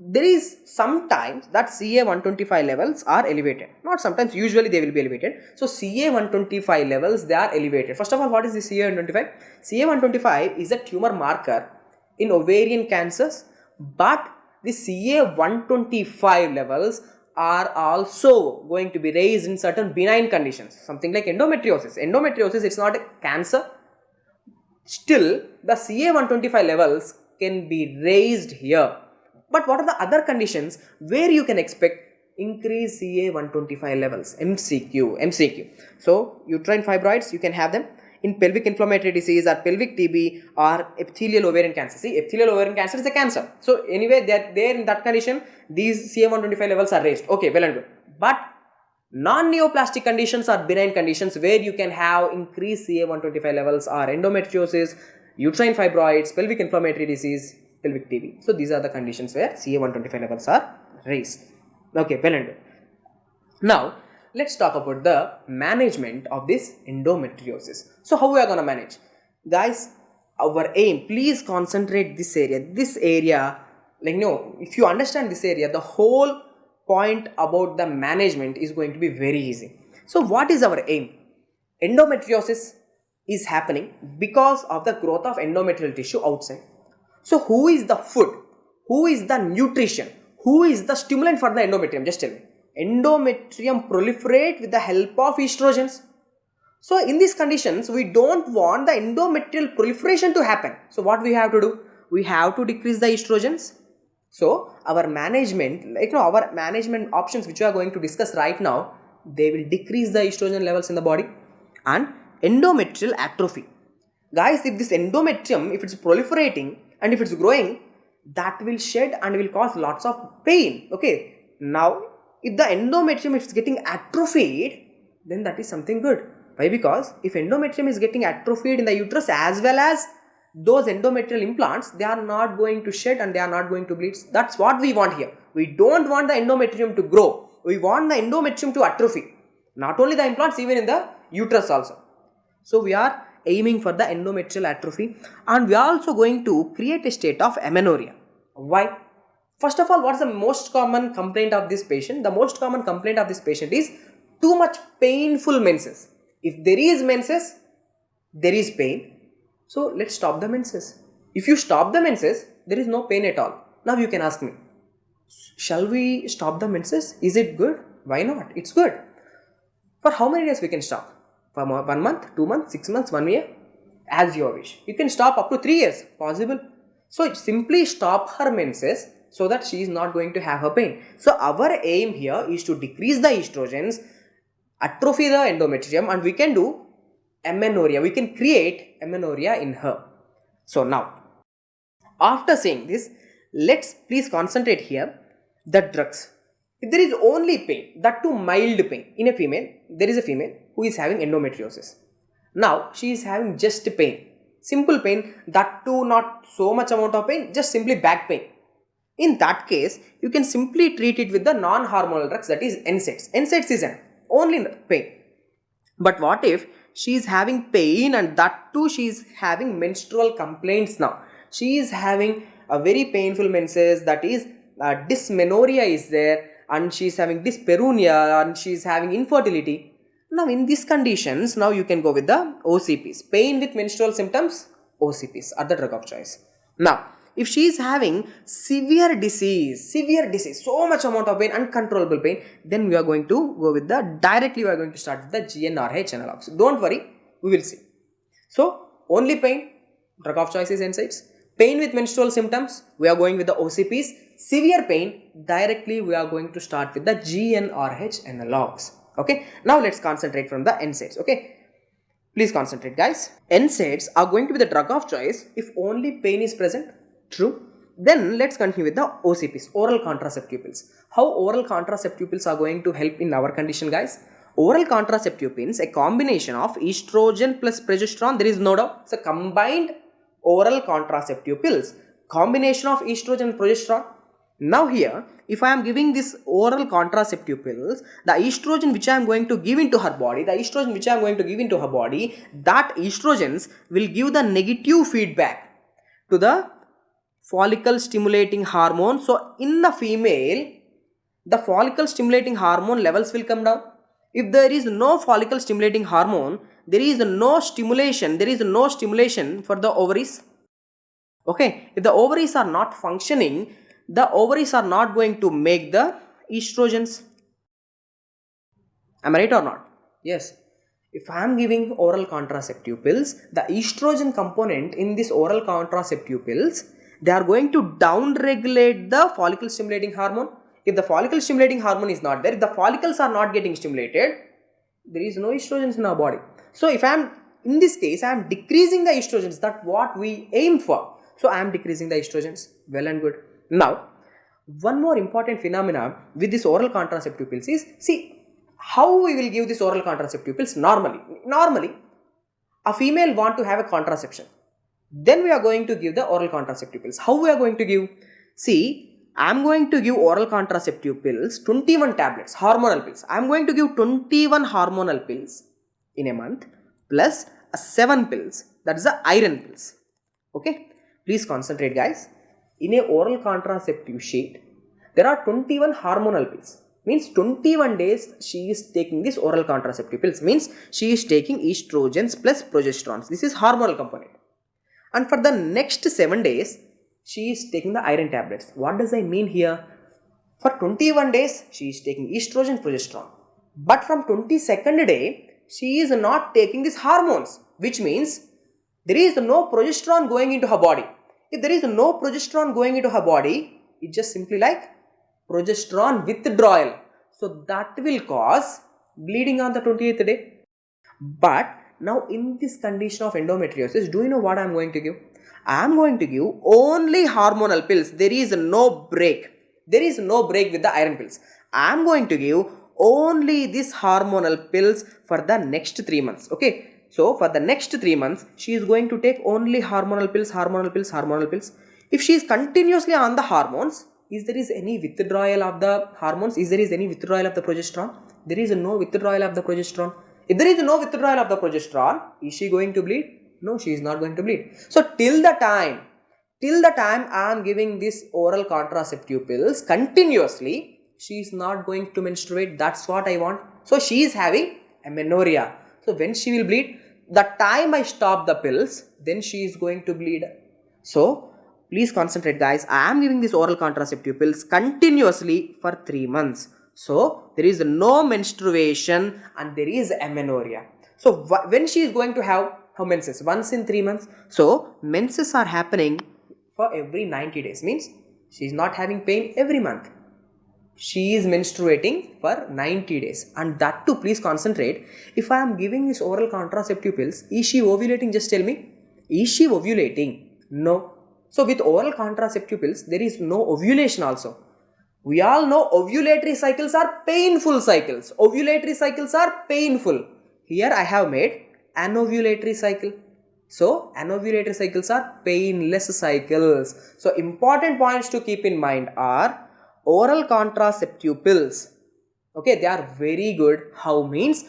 A: there is sometimes that CA125 levels are elevated. Not sometimes, usually they will be elevated. So CA125 levels, they are elevated. First of all, what is the CA125? CA125 is a tumor marker in ovarian cancers, but the CA125 levels are also going to be raised in certain benign conditions, something like endometriosis. Endometriosis, it's not a cancer. Still, the CA125 levels can be raised here. But what are the other conditions where you can expect increased CA125 levels? MCQ. So, uterine fibroids, you can have them in pelvic inflammatory disease or pelvic TB or epithelial ovarian cancer. See, epithelial ovarian cancer is a cancer. So, anyway, there in that condition, these CA125 levels are raised. Okay, well and good. But non-neoplastic conditions are benign conditions where you can have increased CA125 levels are endometriosis, uterine fibroids, pelvic inflammatory disease, pelvic TB. So these are the conditions where CA125 levels are raised. Okay, well and good. Now let's talk about the management of this endometriosis. So how we are going to manage? Guys, our aim, please concentrate this area, like if you understand this area, the whole point about the management is going to be very easy. So what is our aim? Endometriosis is happening because of the growth of endometrial tissue outside. So who is the food? Who is the nutrition? Who is the stimulant for the endometrium? Just tell me. Endometrium proliferate with the help of estrogens. So in these conditions, we don't want the endometrial proliferation to happen. So what we have to do? We have to decrease the estrogens. So our management, our management options which we are going to discuss right now, they will decrease the estrogen levels in the body. And endometrial atrophy. Guys, if this endometrium, if it's proliferating and if it's growing, that will shed and will cause lots of pain. Okay. Now, if the endometrium is getting atrophied, then that is something good. Why? Because if endometrium is getting atrophied in the uterus as well as those endometrial implants, they are not going to shed and they are not going to bleed. That's what we want here. We don't want the endometrium to grow. We want the endometrium to atrophy. Not only the implants, even in the uterus also. So we are aiming for the endometrial atrophy, and we are also going to create a state of amenorrhea. Why? First of all, what is the most common complaint of this patient? The most common complaint of this patient is too much painful menses. If there is menses, there is pain. So let's stop the menses. If you stop the menses, there is no pain at all. Now you can ask me, shall we stop the menses? Is it good? Why not? It's good. For how many days we can stop? For 1 month, 2 months, 6 months, 1 year? As you wish. You can stop up to 3 years. Possible. So simply stop her menses so that she is not going to have her pain. So our aim here is to decrease the estrogens, atrophy the endometrium, and we can do amenorrhea. We can create amenorrhea in her. So now, after saying this, let's please concentrate here the drugs. If there is only pain, that too mild pain in a female, there is a female who is having endometriosis. Now she is having just pain, simple pain, that too not so much amount of pain, just simply back pain. In that case, you can simply treat it with the non-hormonal drugs, that is NSAIDs. NSAIDs is only pain. But what if she is having pain and that too she is having menstrual complaints now? She is having a very painful menses, that is dysmenorrhea is there, and she is having dyspareunia, and she is having infertility. Now in these conditions, now you can go with the OCPs. Pain with menstrual symptoms, OCPs are the drug of choice. Now, if she is having severe disease, so much amount of pain, uncontrollable pain, then we are going to go with directly we are going to start with the GNH analogues. Don't worry, we will see. So, only pain, drug of choice is NSAIDs. Pain with menstrual symptoms, we are going with the OCPs. Severe pain, directly we are going to start with the GNH analogues. Okay, now let's concentrate from the NSAIDs. Okay, please concentrate, guys. NSAIDs are going to be the drug of choice if only pain is present. True. Then let's continue with the OCPs, oral contraceptive pills. How oral contraceptive pills are going to help in our condition, guys? Oral contraceptive pills, a combination of estrogen plus progesterone, there is no doubt. It's a combined oral contraceptive pills, combination of estrogen and progesterone. Now here, if I am giving this oral contraceptive pills, the estrogen which I am going to give into her body, that estrogens will give the negative feedback to the follicle stimulating hormone. So in the female, the follicle stimulating hormone levels will come down. If there is no follicle stimulating hormone, there is no stimulation for the ovaries. Okay, if the ovaries are not functioning, the ovaries are not going to make the estrogens. Am I right or not? Yes. If I am giving oral contraceptive pills, the estrogen component in this oral contraceptive pills, they are going to down-regulate the follicle stimulating hormone. If the follicle stimulating hormone is not there, if the follicles are not getting stimulated, there is no estrogens in our body. So if I am, in this case, I am decreasing the estrogens. That's what we aim for. So I am decreasing the estrogens. Well and good. Now, one more important phenomena with this oral contraceptive pills is, see, how we will give this oral contraceptive pills normally a female want to have a contraception, then we are going to give the oral contraceptive pills. How we are going to give? See, I am going to give oral contraceptive pills, 21 tablets, hormonal pills. I am going to give 21 hormonal pills in a month plus 7 pills, that is the iron pills. Okay, please concentrate guys. In a oral contraceptive sheet, there are 21 hormonal pills. Means 21 days she is taking this oral contraceptive pills. Means she is taking estrogens plus progesterones. This is hormonal component. And for the next 7 days, she is taking the iron tablets. What does I mean here? For 21 days, she is taking estrogen, progesterone. But from 22nd day, she is not taking these hormones. Which means there is no progesterone going into her body. If there is no progesterone going into her body, it's just simply like progesterone withdrawal. So that will cause bleeding on the 28th day. But now in this condition of endometriosis, do you know what I am going to give? I am going to give only hormonal pills. There is no break. There is no break with the iron pills. I am going to give only these hormonal pills for the next 3 months. Okay. So for the next 3 months, she is going to take only hormonal pills. If she is continuously on the hormones, is there any withdrawal of the hormones? Is there any withdrawal of the progesterone? There is no withdrawal of the progesterone. If there is no withdrawal of the progesterone, is she going to bleed? No, she is not going to bleed. So till the time I am giving this oral contraceptive pills continuously, she is not going to menstruate. That's what I want. So she is having amenorrhea. So when she will bleed, the time I stop the pills, then she is going to bleed. So please concentrate guys. I am giving this oral contraceptive pills continuously for 3 months. So there is no menstruation and there is amenorrhea. So when she is going to have her menses? Once in 3 months. So menses are happening for every 90 days. Means she is not having pain every month. She is menstruating for 90 days. And that too, please concentrate. If I am giving this oral contraceptive pills, is she ovulating? Just tell me. Is she ovulating? No. So with oral contraceptive pills, there is no ovulation also. We all know ovulatory cycles are painful cycles. Ovulatory cycles are painful. Here I have made anovulatory cycle. So anovulatory cycles are painless cycles. So important points to keep in mind are oral contraceptive pills. Okay, they are very good. How means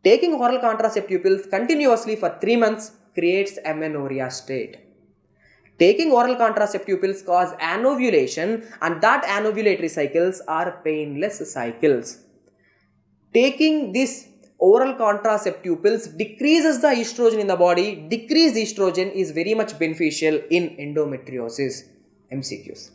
A: taking oral contraceptive pills continuously for 3 months creates amenorrhea state. Taking oral contraceptive pills cause anovulation and that anovulatory cycles are painless cycles. Taking this oral contraceptive pills decreases the estrogen in the body. Decreased estrogen is very much beneficial in endometriosis. MCQs.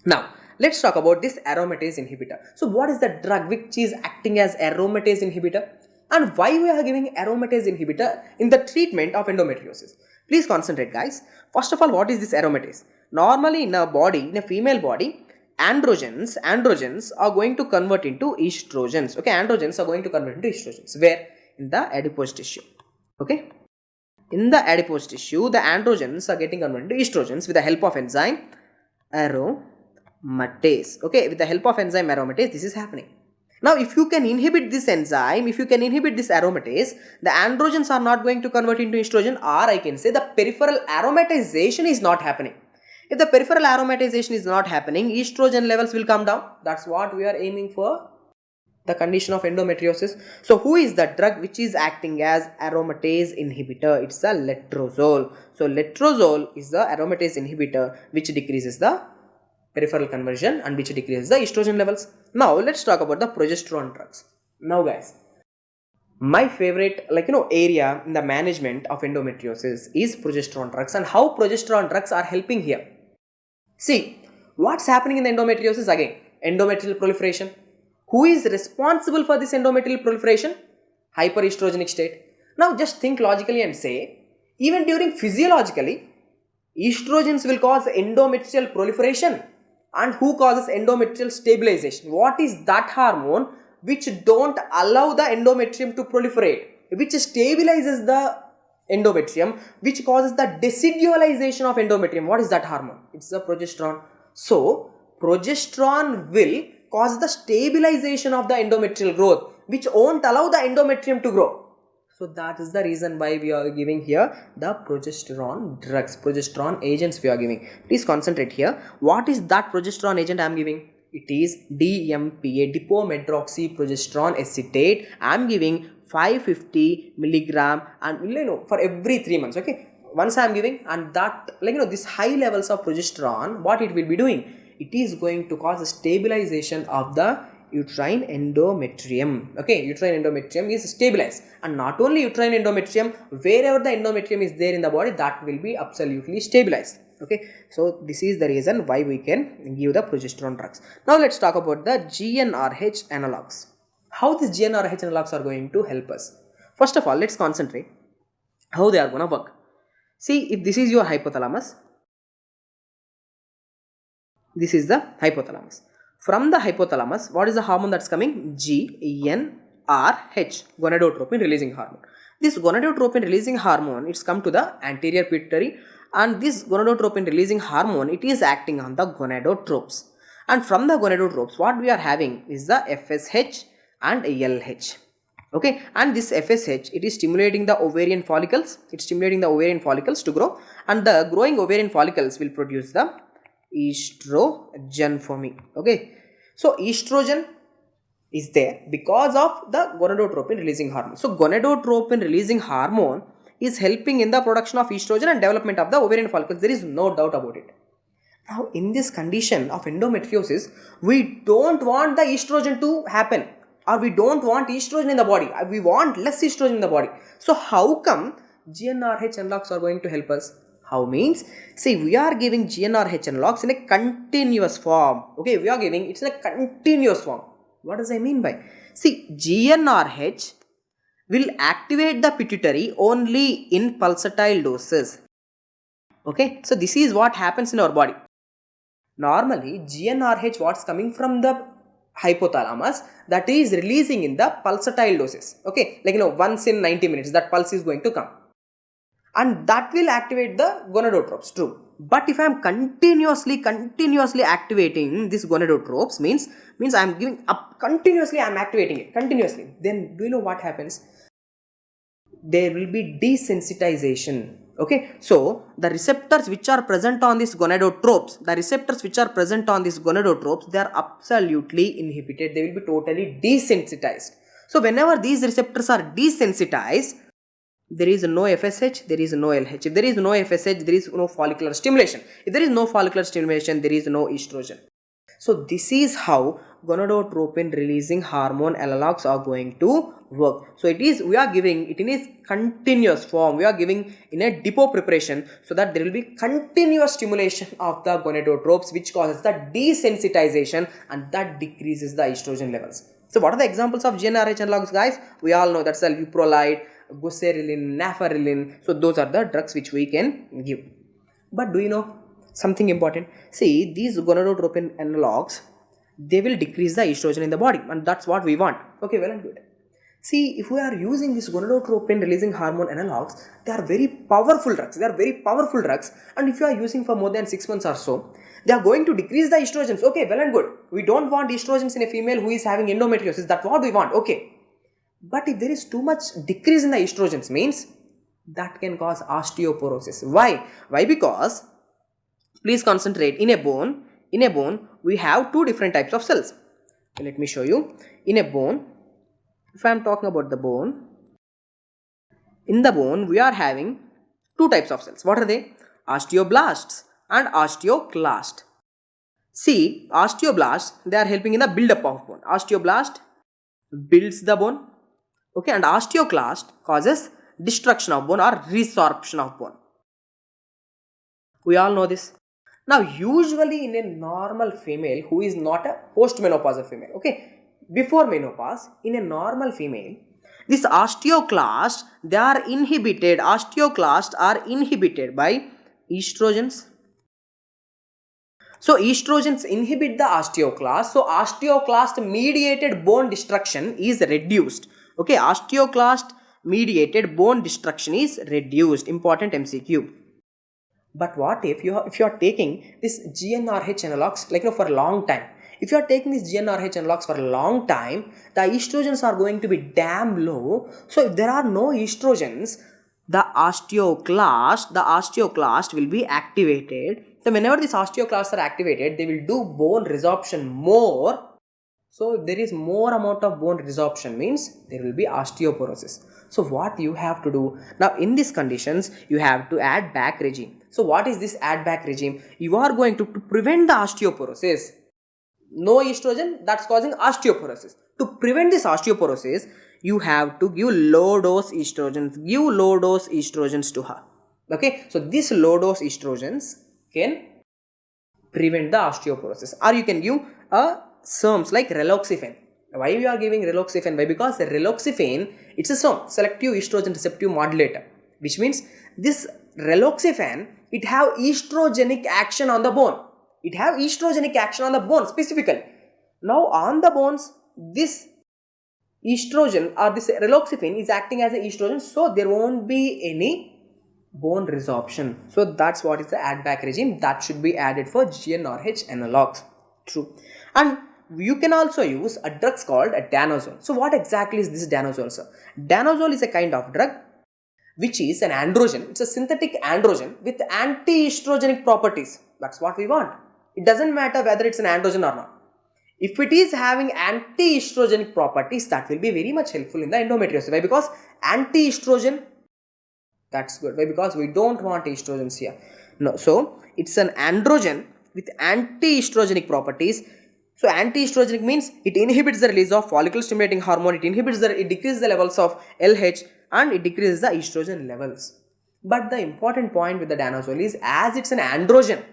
A: Now, let's talk about this aromatase inhibitor. So what is the drug which is acting as aromatase inhibitor? And why we are giving aromatase inhibitor in the treatment of endometriosis? Please concentrate guys. First of all, what is this aromatase? Normally in a body, in a female body, androgens are going to convert into estrogens. Okay, androgens are going to convert into estrogens. Where? In the adipose tissue. Okay. In the adipose tissue, the androgens are getting converted into estrogens with the help of enzyme aromatase. Okay, with the help of enzyme aromatase, this is happening. Now, if you can inhibit this enzyme, if you can inhibit this aromatase, the androgens are not going to convert into estrogen, or I can say the peripheral aromatization is not happening. If the peripheral aromatization is not happening, estrogen levels will come down. That's what we are aiming for. the condition of endometriosis. So who is the drug which is acting as aromatase inhibitor? It's the letrozole. So letrozole is the aromatase inhibitor which decreases the peripheral conversion and which decreases the estrogen levels. Now let's talk about the progesterone drugs. Now guys, my favorite area in the management of endometriosis is progesterone drugs and how progesterone drugs are helping here. See, what's happening in the endometriosis again? Endometrial proliferation. Who is responsible for this endometrial proliferation? Hyperestrogenic state. Now just think logically and say, even during physiologically, estrogens will cause endometrial proliferation. And who causes endometrial stabilization? What is that hormone which don't allow the endometrium to proliferate, which stabilizes the endometrium, which causes the decidualization of endometrium? What is that hormone? It's the progesterone. So progesterone will cause the stabilization of the endometrial growth, which won't allow the endometrium to grow. So that is the reason why we are giving here the progesterone drugs, progesterone agents we are giving. Please concentrate here. What is that progesterone agent I am giving? It is DMPA, dipomedroxyprogesterone acetate. I am giving 550 milligram and for every 3 months. Okay, once I am giving, and that this high levels of progesterone, what it will be doing? It is going to cause a stabilization of the uterine endometrium. Okay, uterine endometrium is stabilized, and not only uterine endometrium, wherever the endometrium is there in the body, that will be absolutely stabilized. Okay, so this is the reason why we can give the progesterone drugs. Now let's talk about the GNRH analogues. How these GNRH analogues are going to help us? First of all, let's concentrate how they are going to work. See, if this is your hypothalamus, this is the hypothalamus. From the hypothalamus, what is the hormone that's coming? GNRH, gonadotropin releasing hormone. This gonadotropin releasing hormone, it's come to the anterior pituitary, and this gonadotropin releasing hormone, it is acting on the gonadotropes. And from the gonadotropes, what we are having is the FSH and LH. Okay, and this FSH, it is stimulating the ovarian follicles. It's stimulating the ovarian follicles to grow, and the growing ovarian follicles will produce the estrogen for me. Okay, so estrogen is there because of the gonadotropin releasing hormone. So gonadotropin releasing hormone is helping in the production of estrogen and development of the ovarian follicles. There is no doubt about it. Now in this condition of endometriosis, we don't want the estrogen to happen, or we don't want estrogen in the body. We want less estrogen in the body. So how come GnRH analogues are going to help us? How means? See, we are giving GnRH analogues in a continuous form. Okay, we are giving it's in a continuous form. What does I mean by? See, GnRH will activate the pituitary only in pulsatile doses. Okay, so this is what happens in our body. Normally, GnRH what's coming from the hypothalamus, that is releasing in the pulsatile doses. Okay, once in 90 minutes that pulse is going to come, and that will activate the gonadotropes, true. But if I am continuously activating this gonadotropes, means I am giving up continuously, I am activating it continuously, then do you know what happens? There will be desensitization. Okay, so the receptors which are present on these gonadotropes, they are absolutely inhibited. They will be totally desensitized. So whenever these receptors are desensitized, there is no FSH, there is no LH. If there is no FSH, there is no follicular stimulation. If there is no follicular stimulation, there is no estrogen. So this is how gonadotropin releasing hormone analogues are going to work. So we are giving it in a continuous form. We are giving in a depot preparation, so that there will be continuous stimulation of the gonadotropes, which causes the desensitization, and that decreases the estrogen levels. So what are the examples of GnRH analogues, guys? We all know that's albuprolide, goserelin, nafarelin. So those are the drugs which we can give. But do you know something important? See, these gonadotropin analogues, they will decrease the estrogen in the body, and that's what we want. Okay, well and good. See, if we are using this gonadotropin releasing hormone analogues, they are very powerful drugs. And if you are using for more than 6 months or so, they are going to decrease the estrogens. Okay, well and good. We don't want estrogens in a female who is having endometriosis. That's what we want. Okay. But if there is too much decrease in the estrogens, means that can cause osteoporosis. Why? Because, please concentrate, in a bone we have two different types of cells. Let me show you. In a bone, if I am talking about the bone, in the bone we are having two types of cells. What are they? Osteoblasts and osteoclast. See, osteoblasts, they are helping in the build-up of bone. Osteoblast builds the bone, okay, and osteoclast causes destruction of bone or resorption of bone. We all know this. Now, usually in a normal female who is not a postmenopausal female, okay, before menopause, in a normal female, this osteoclast, they are inhibited, osteoclasts are inhibited by estrogens. So, estrogens inhibit the osteoclast, so osteoclast mediated bone destruction is reduced. Okay, osteoclast mediated bone destruction is reduced. Important MCQ. But what if you are taking this GNRH analogues like for a long time? If you are taking this GNRH analogues for a long time, the estrogens are going to be damn low. So if there are no estrogens, the osteoclast will be activated. So whenever these osteoclasts are activated, they will do bone resorption more. So if there is more amount of bone resorption, means there will be osteoporosis. So what you have to do now in these conditions, you have to add back regime. So what is this add back regime? You are going to prevent the osteoporosis. No estrogen, that's causing osteoporosis. To prevent this osteoporosis, you have to give low dose estrogens. Give low dose estrogens to her. Okay, so this low dose estrogens can prevent the osteoporosis, or you can give SERMs like raloxifene. Why we are giving raloxifene? Why? Because the raloxifene, it's a SERM, selective estrogen receptive modulator, which means this raloxifene, it have estrogenic action on the bone. It have estrogenic action on the bone specifically. Now on the bones, this estrogen or this raloxifene is acting as an estrogen, so there won't be any bone resorption. So that's what is the add back regime that should be added for GNRH analogues. True. And you can also use a drug called a danazole. So what exactly is this danazole, sir? Danazole is a kind of drug which is an androgen. It's a synthetic androgen with anti-estrogenic properties. That's what we want. It doesn't matter whether it's an androgen or not. If it is having anti-estrogenic properties, that will be very much helpful in the endometriosis. Why? Because anti-estrogen, that's good. Why? Because we don't want estrogens here. No, so it's an androgen with anti-estrogenic properties. So anti-estrogenic means it inhibits the release of follicle stimulating hormone, it decreases the levels of LH and it decreases the estrogen levels. But the important point with the danazole is, as it's an androgen,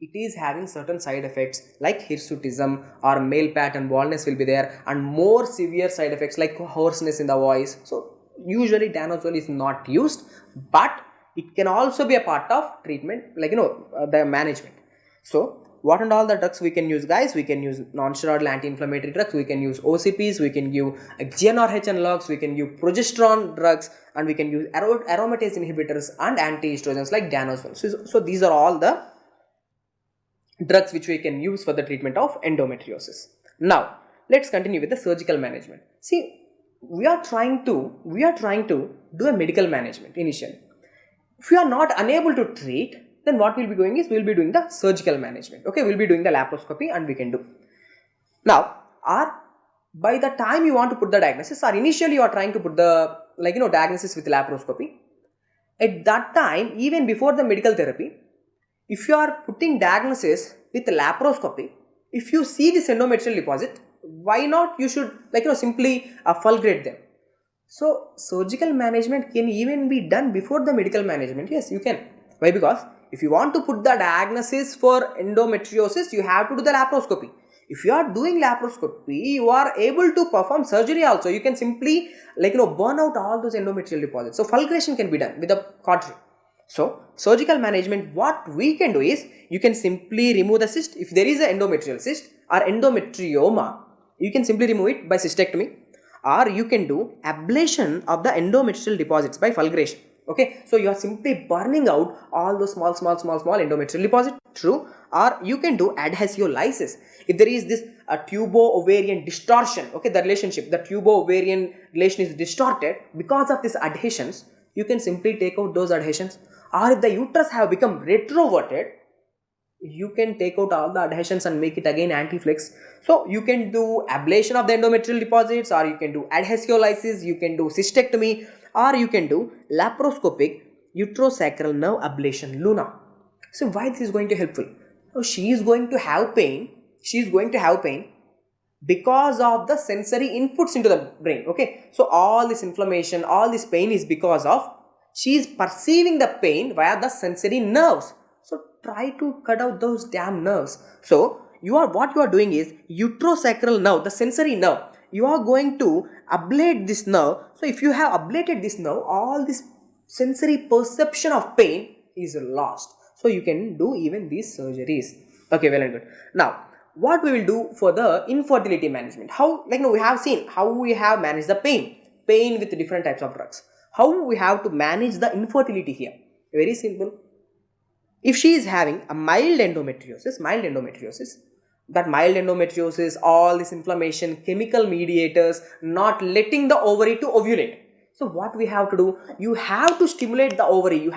A: it is having certain side effects like hirsutism or male pattern baldness will be there, and more severe side effects like hoarseness in the voice. So usually danazole is not used, but it can also be a part of treatment, like the management. So what and all the drugs we can use, guys? We can use non-steroidal anti-inflammatory drugs, we can use OCPs, we can give GnRH analogues, we can give progesterone drugs, and we can use aromatase inhibitors and anti-estrogens like danazole. So these are all the drugs which we can use for the treatment of endometriosis. Now let's continue with the surgical management. See, we are trying to do a medical management initially. If we are not unable to treat, then what we'll be doing is we'll be doing the surgical management. Okay, we'll be doing the laparoscopy and we can do. Now, by the time you want to put the diagnosis, or initially you are trying to put the diagnosis with laparoscopy, at that time, even before the medical therapy, if you are putting diagnosis with laparoscopy, if you see this endometrial deposit, why not you should simply fulgurate them. So surgical management can even be done before the medical management. Yes, you can. Why? Because if you want to put the diagnosis for endometriosis, you have to do the laparoscopy. If you are doing laparoscopy, you are able to perform surgery also. You can simply burn out all those endometrial deposits. So fulguration can be done with the cautery. So surgical management, what we can do is, you can simply remove the cyst. If there is an endometrial cyst or endometrioma, you can simply remove it by cystectomy, or you can do ablation of the endometrial deposits by fulguration. Okay, so you are simply burning out all those small endometrial deposits. True. Or you can do adhesiolysis. If there is this tubo-ovarian distortion, okay, the tubo-ovarian relation is distorted because of these adhesions, you can simply take out those adhesions. Or if the uterus have become retroverted, you can take out all the adhesions and make it again anti-flex. So you can do ablation of the endometrial deposits, or you can do adhesiolysis, you can do cystectomy, or you can do laparoscopic uterosacral nerve ablation, LUNA. So why this is going to helpful? So she is going to have pain. She is going to have pain because of the sensory inputs into the brain. Okay, so all this inflammation, all this pain is because of she is perceiving the pain via the sensory nerves. So try to cut out those damn nerves. So what you are doing is uterosacral nerve, the sensory nerve, you are going to ablate this nerve. So if you have ablated this nerve, all this sensory perception of pain is lost. So you can do even these surgeries. Okay, well and good. Now what we will do for the infertility management? How, like, we have seen how we have managed the pain with different types of drugs. How we have to manage the infertility here? Very simple. If she is having a mild endometriosis, that mild endometriosis, all this inflammation, chemical mediators, not letting the ovary to ovulate. So what we have to do? You have to stimulate the ovary.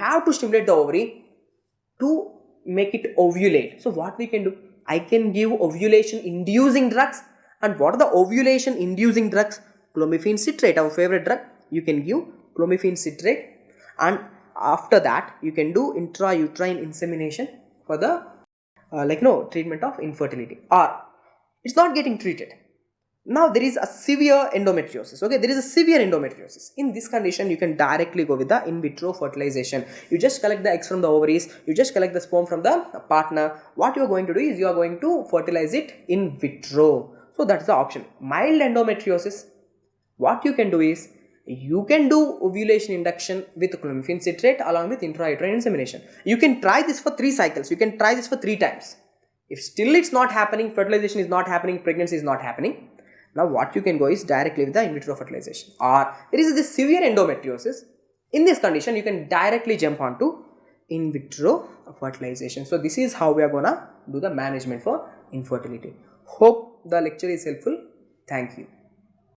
A: To make it ovulate. So what we can do? I can give ovulation inducing drugs. And what are the ovulation inducing drugs? Clomiphene citrate, our favorite drug. You can give clomiphene citrate, and after that you can do intrauterine insemination for the treatment of infertility, or it's not getting treated. Now there is a severe endometriosis. Okay, there is a severe endometriosis. In this condition, you can directly go with the in vitro fertilization. You just collect the eggs from the ovaries, you just collect the sperm from the partner. What you are going to do is you are going to fertilize it in vitro. So that's the option. Mild endometriosis, what you can do is you can do ovulation induction with clomiphene citrate along with intrauterine insemination. You can try this for 3 cycles. You can try this for 3 times. If still it's not happening, fertilization is not happening, pregnancy is not happening, now what you can go is directly with the in vitro fertilization. Or there is this severe endometriosis. In this condition, you can directly jump onto in vitro fertilization. So this is how we are gonna do the management for infertility. Hope the lecture is helpful. Thank you.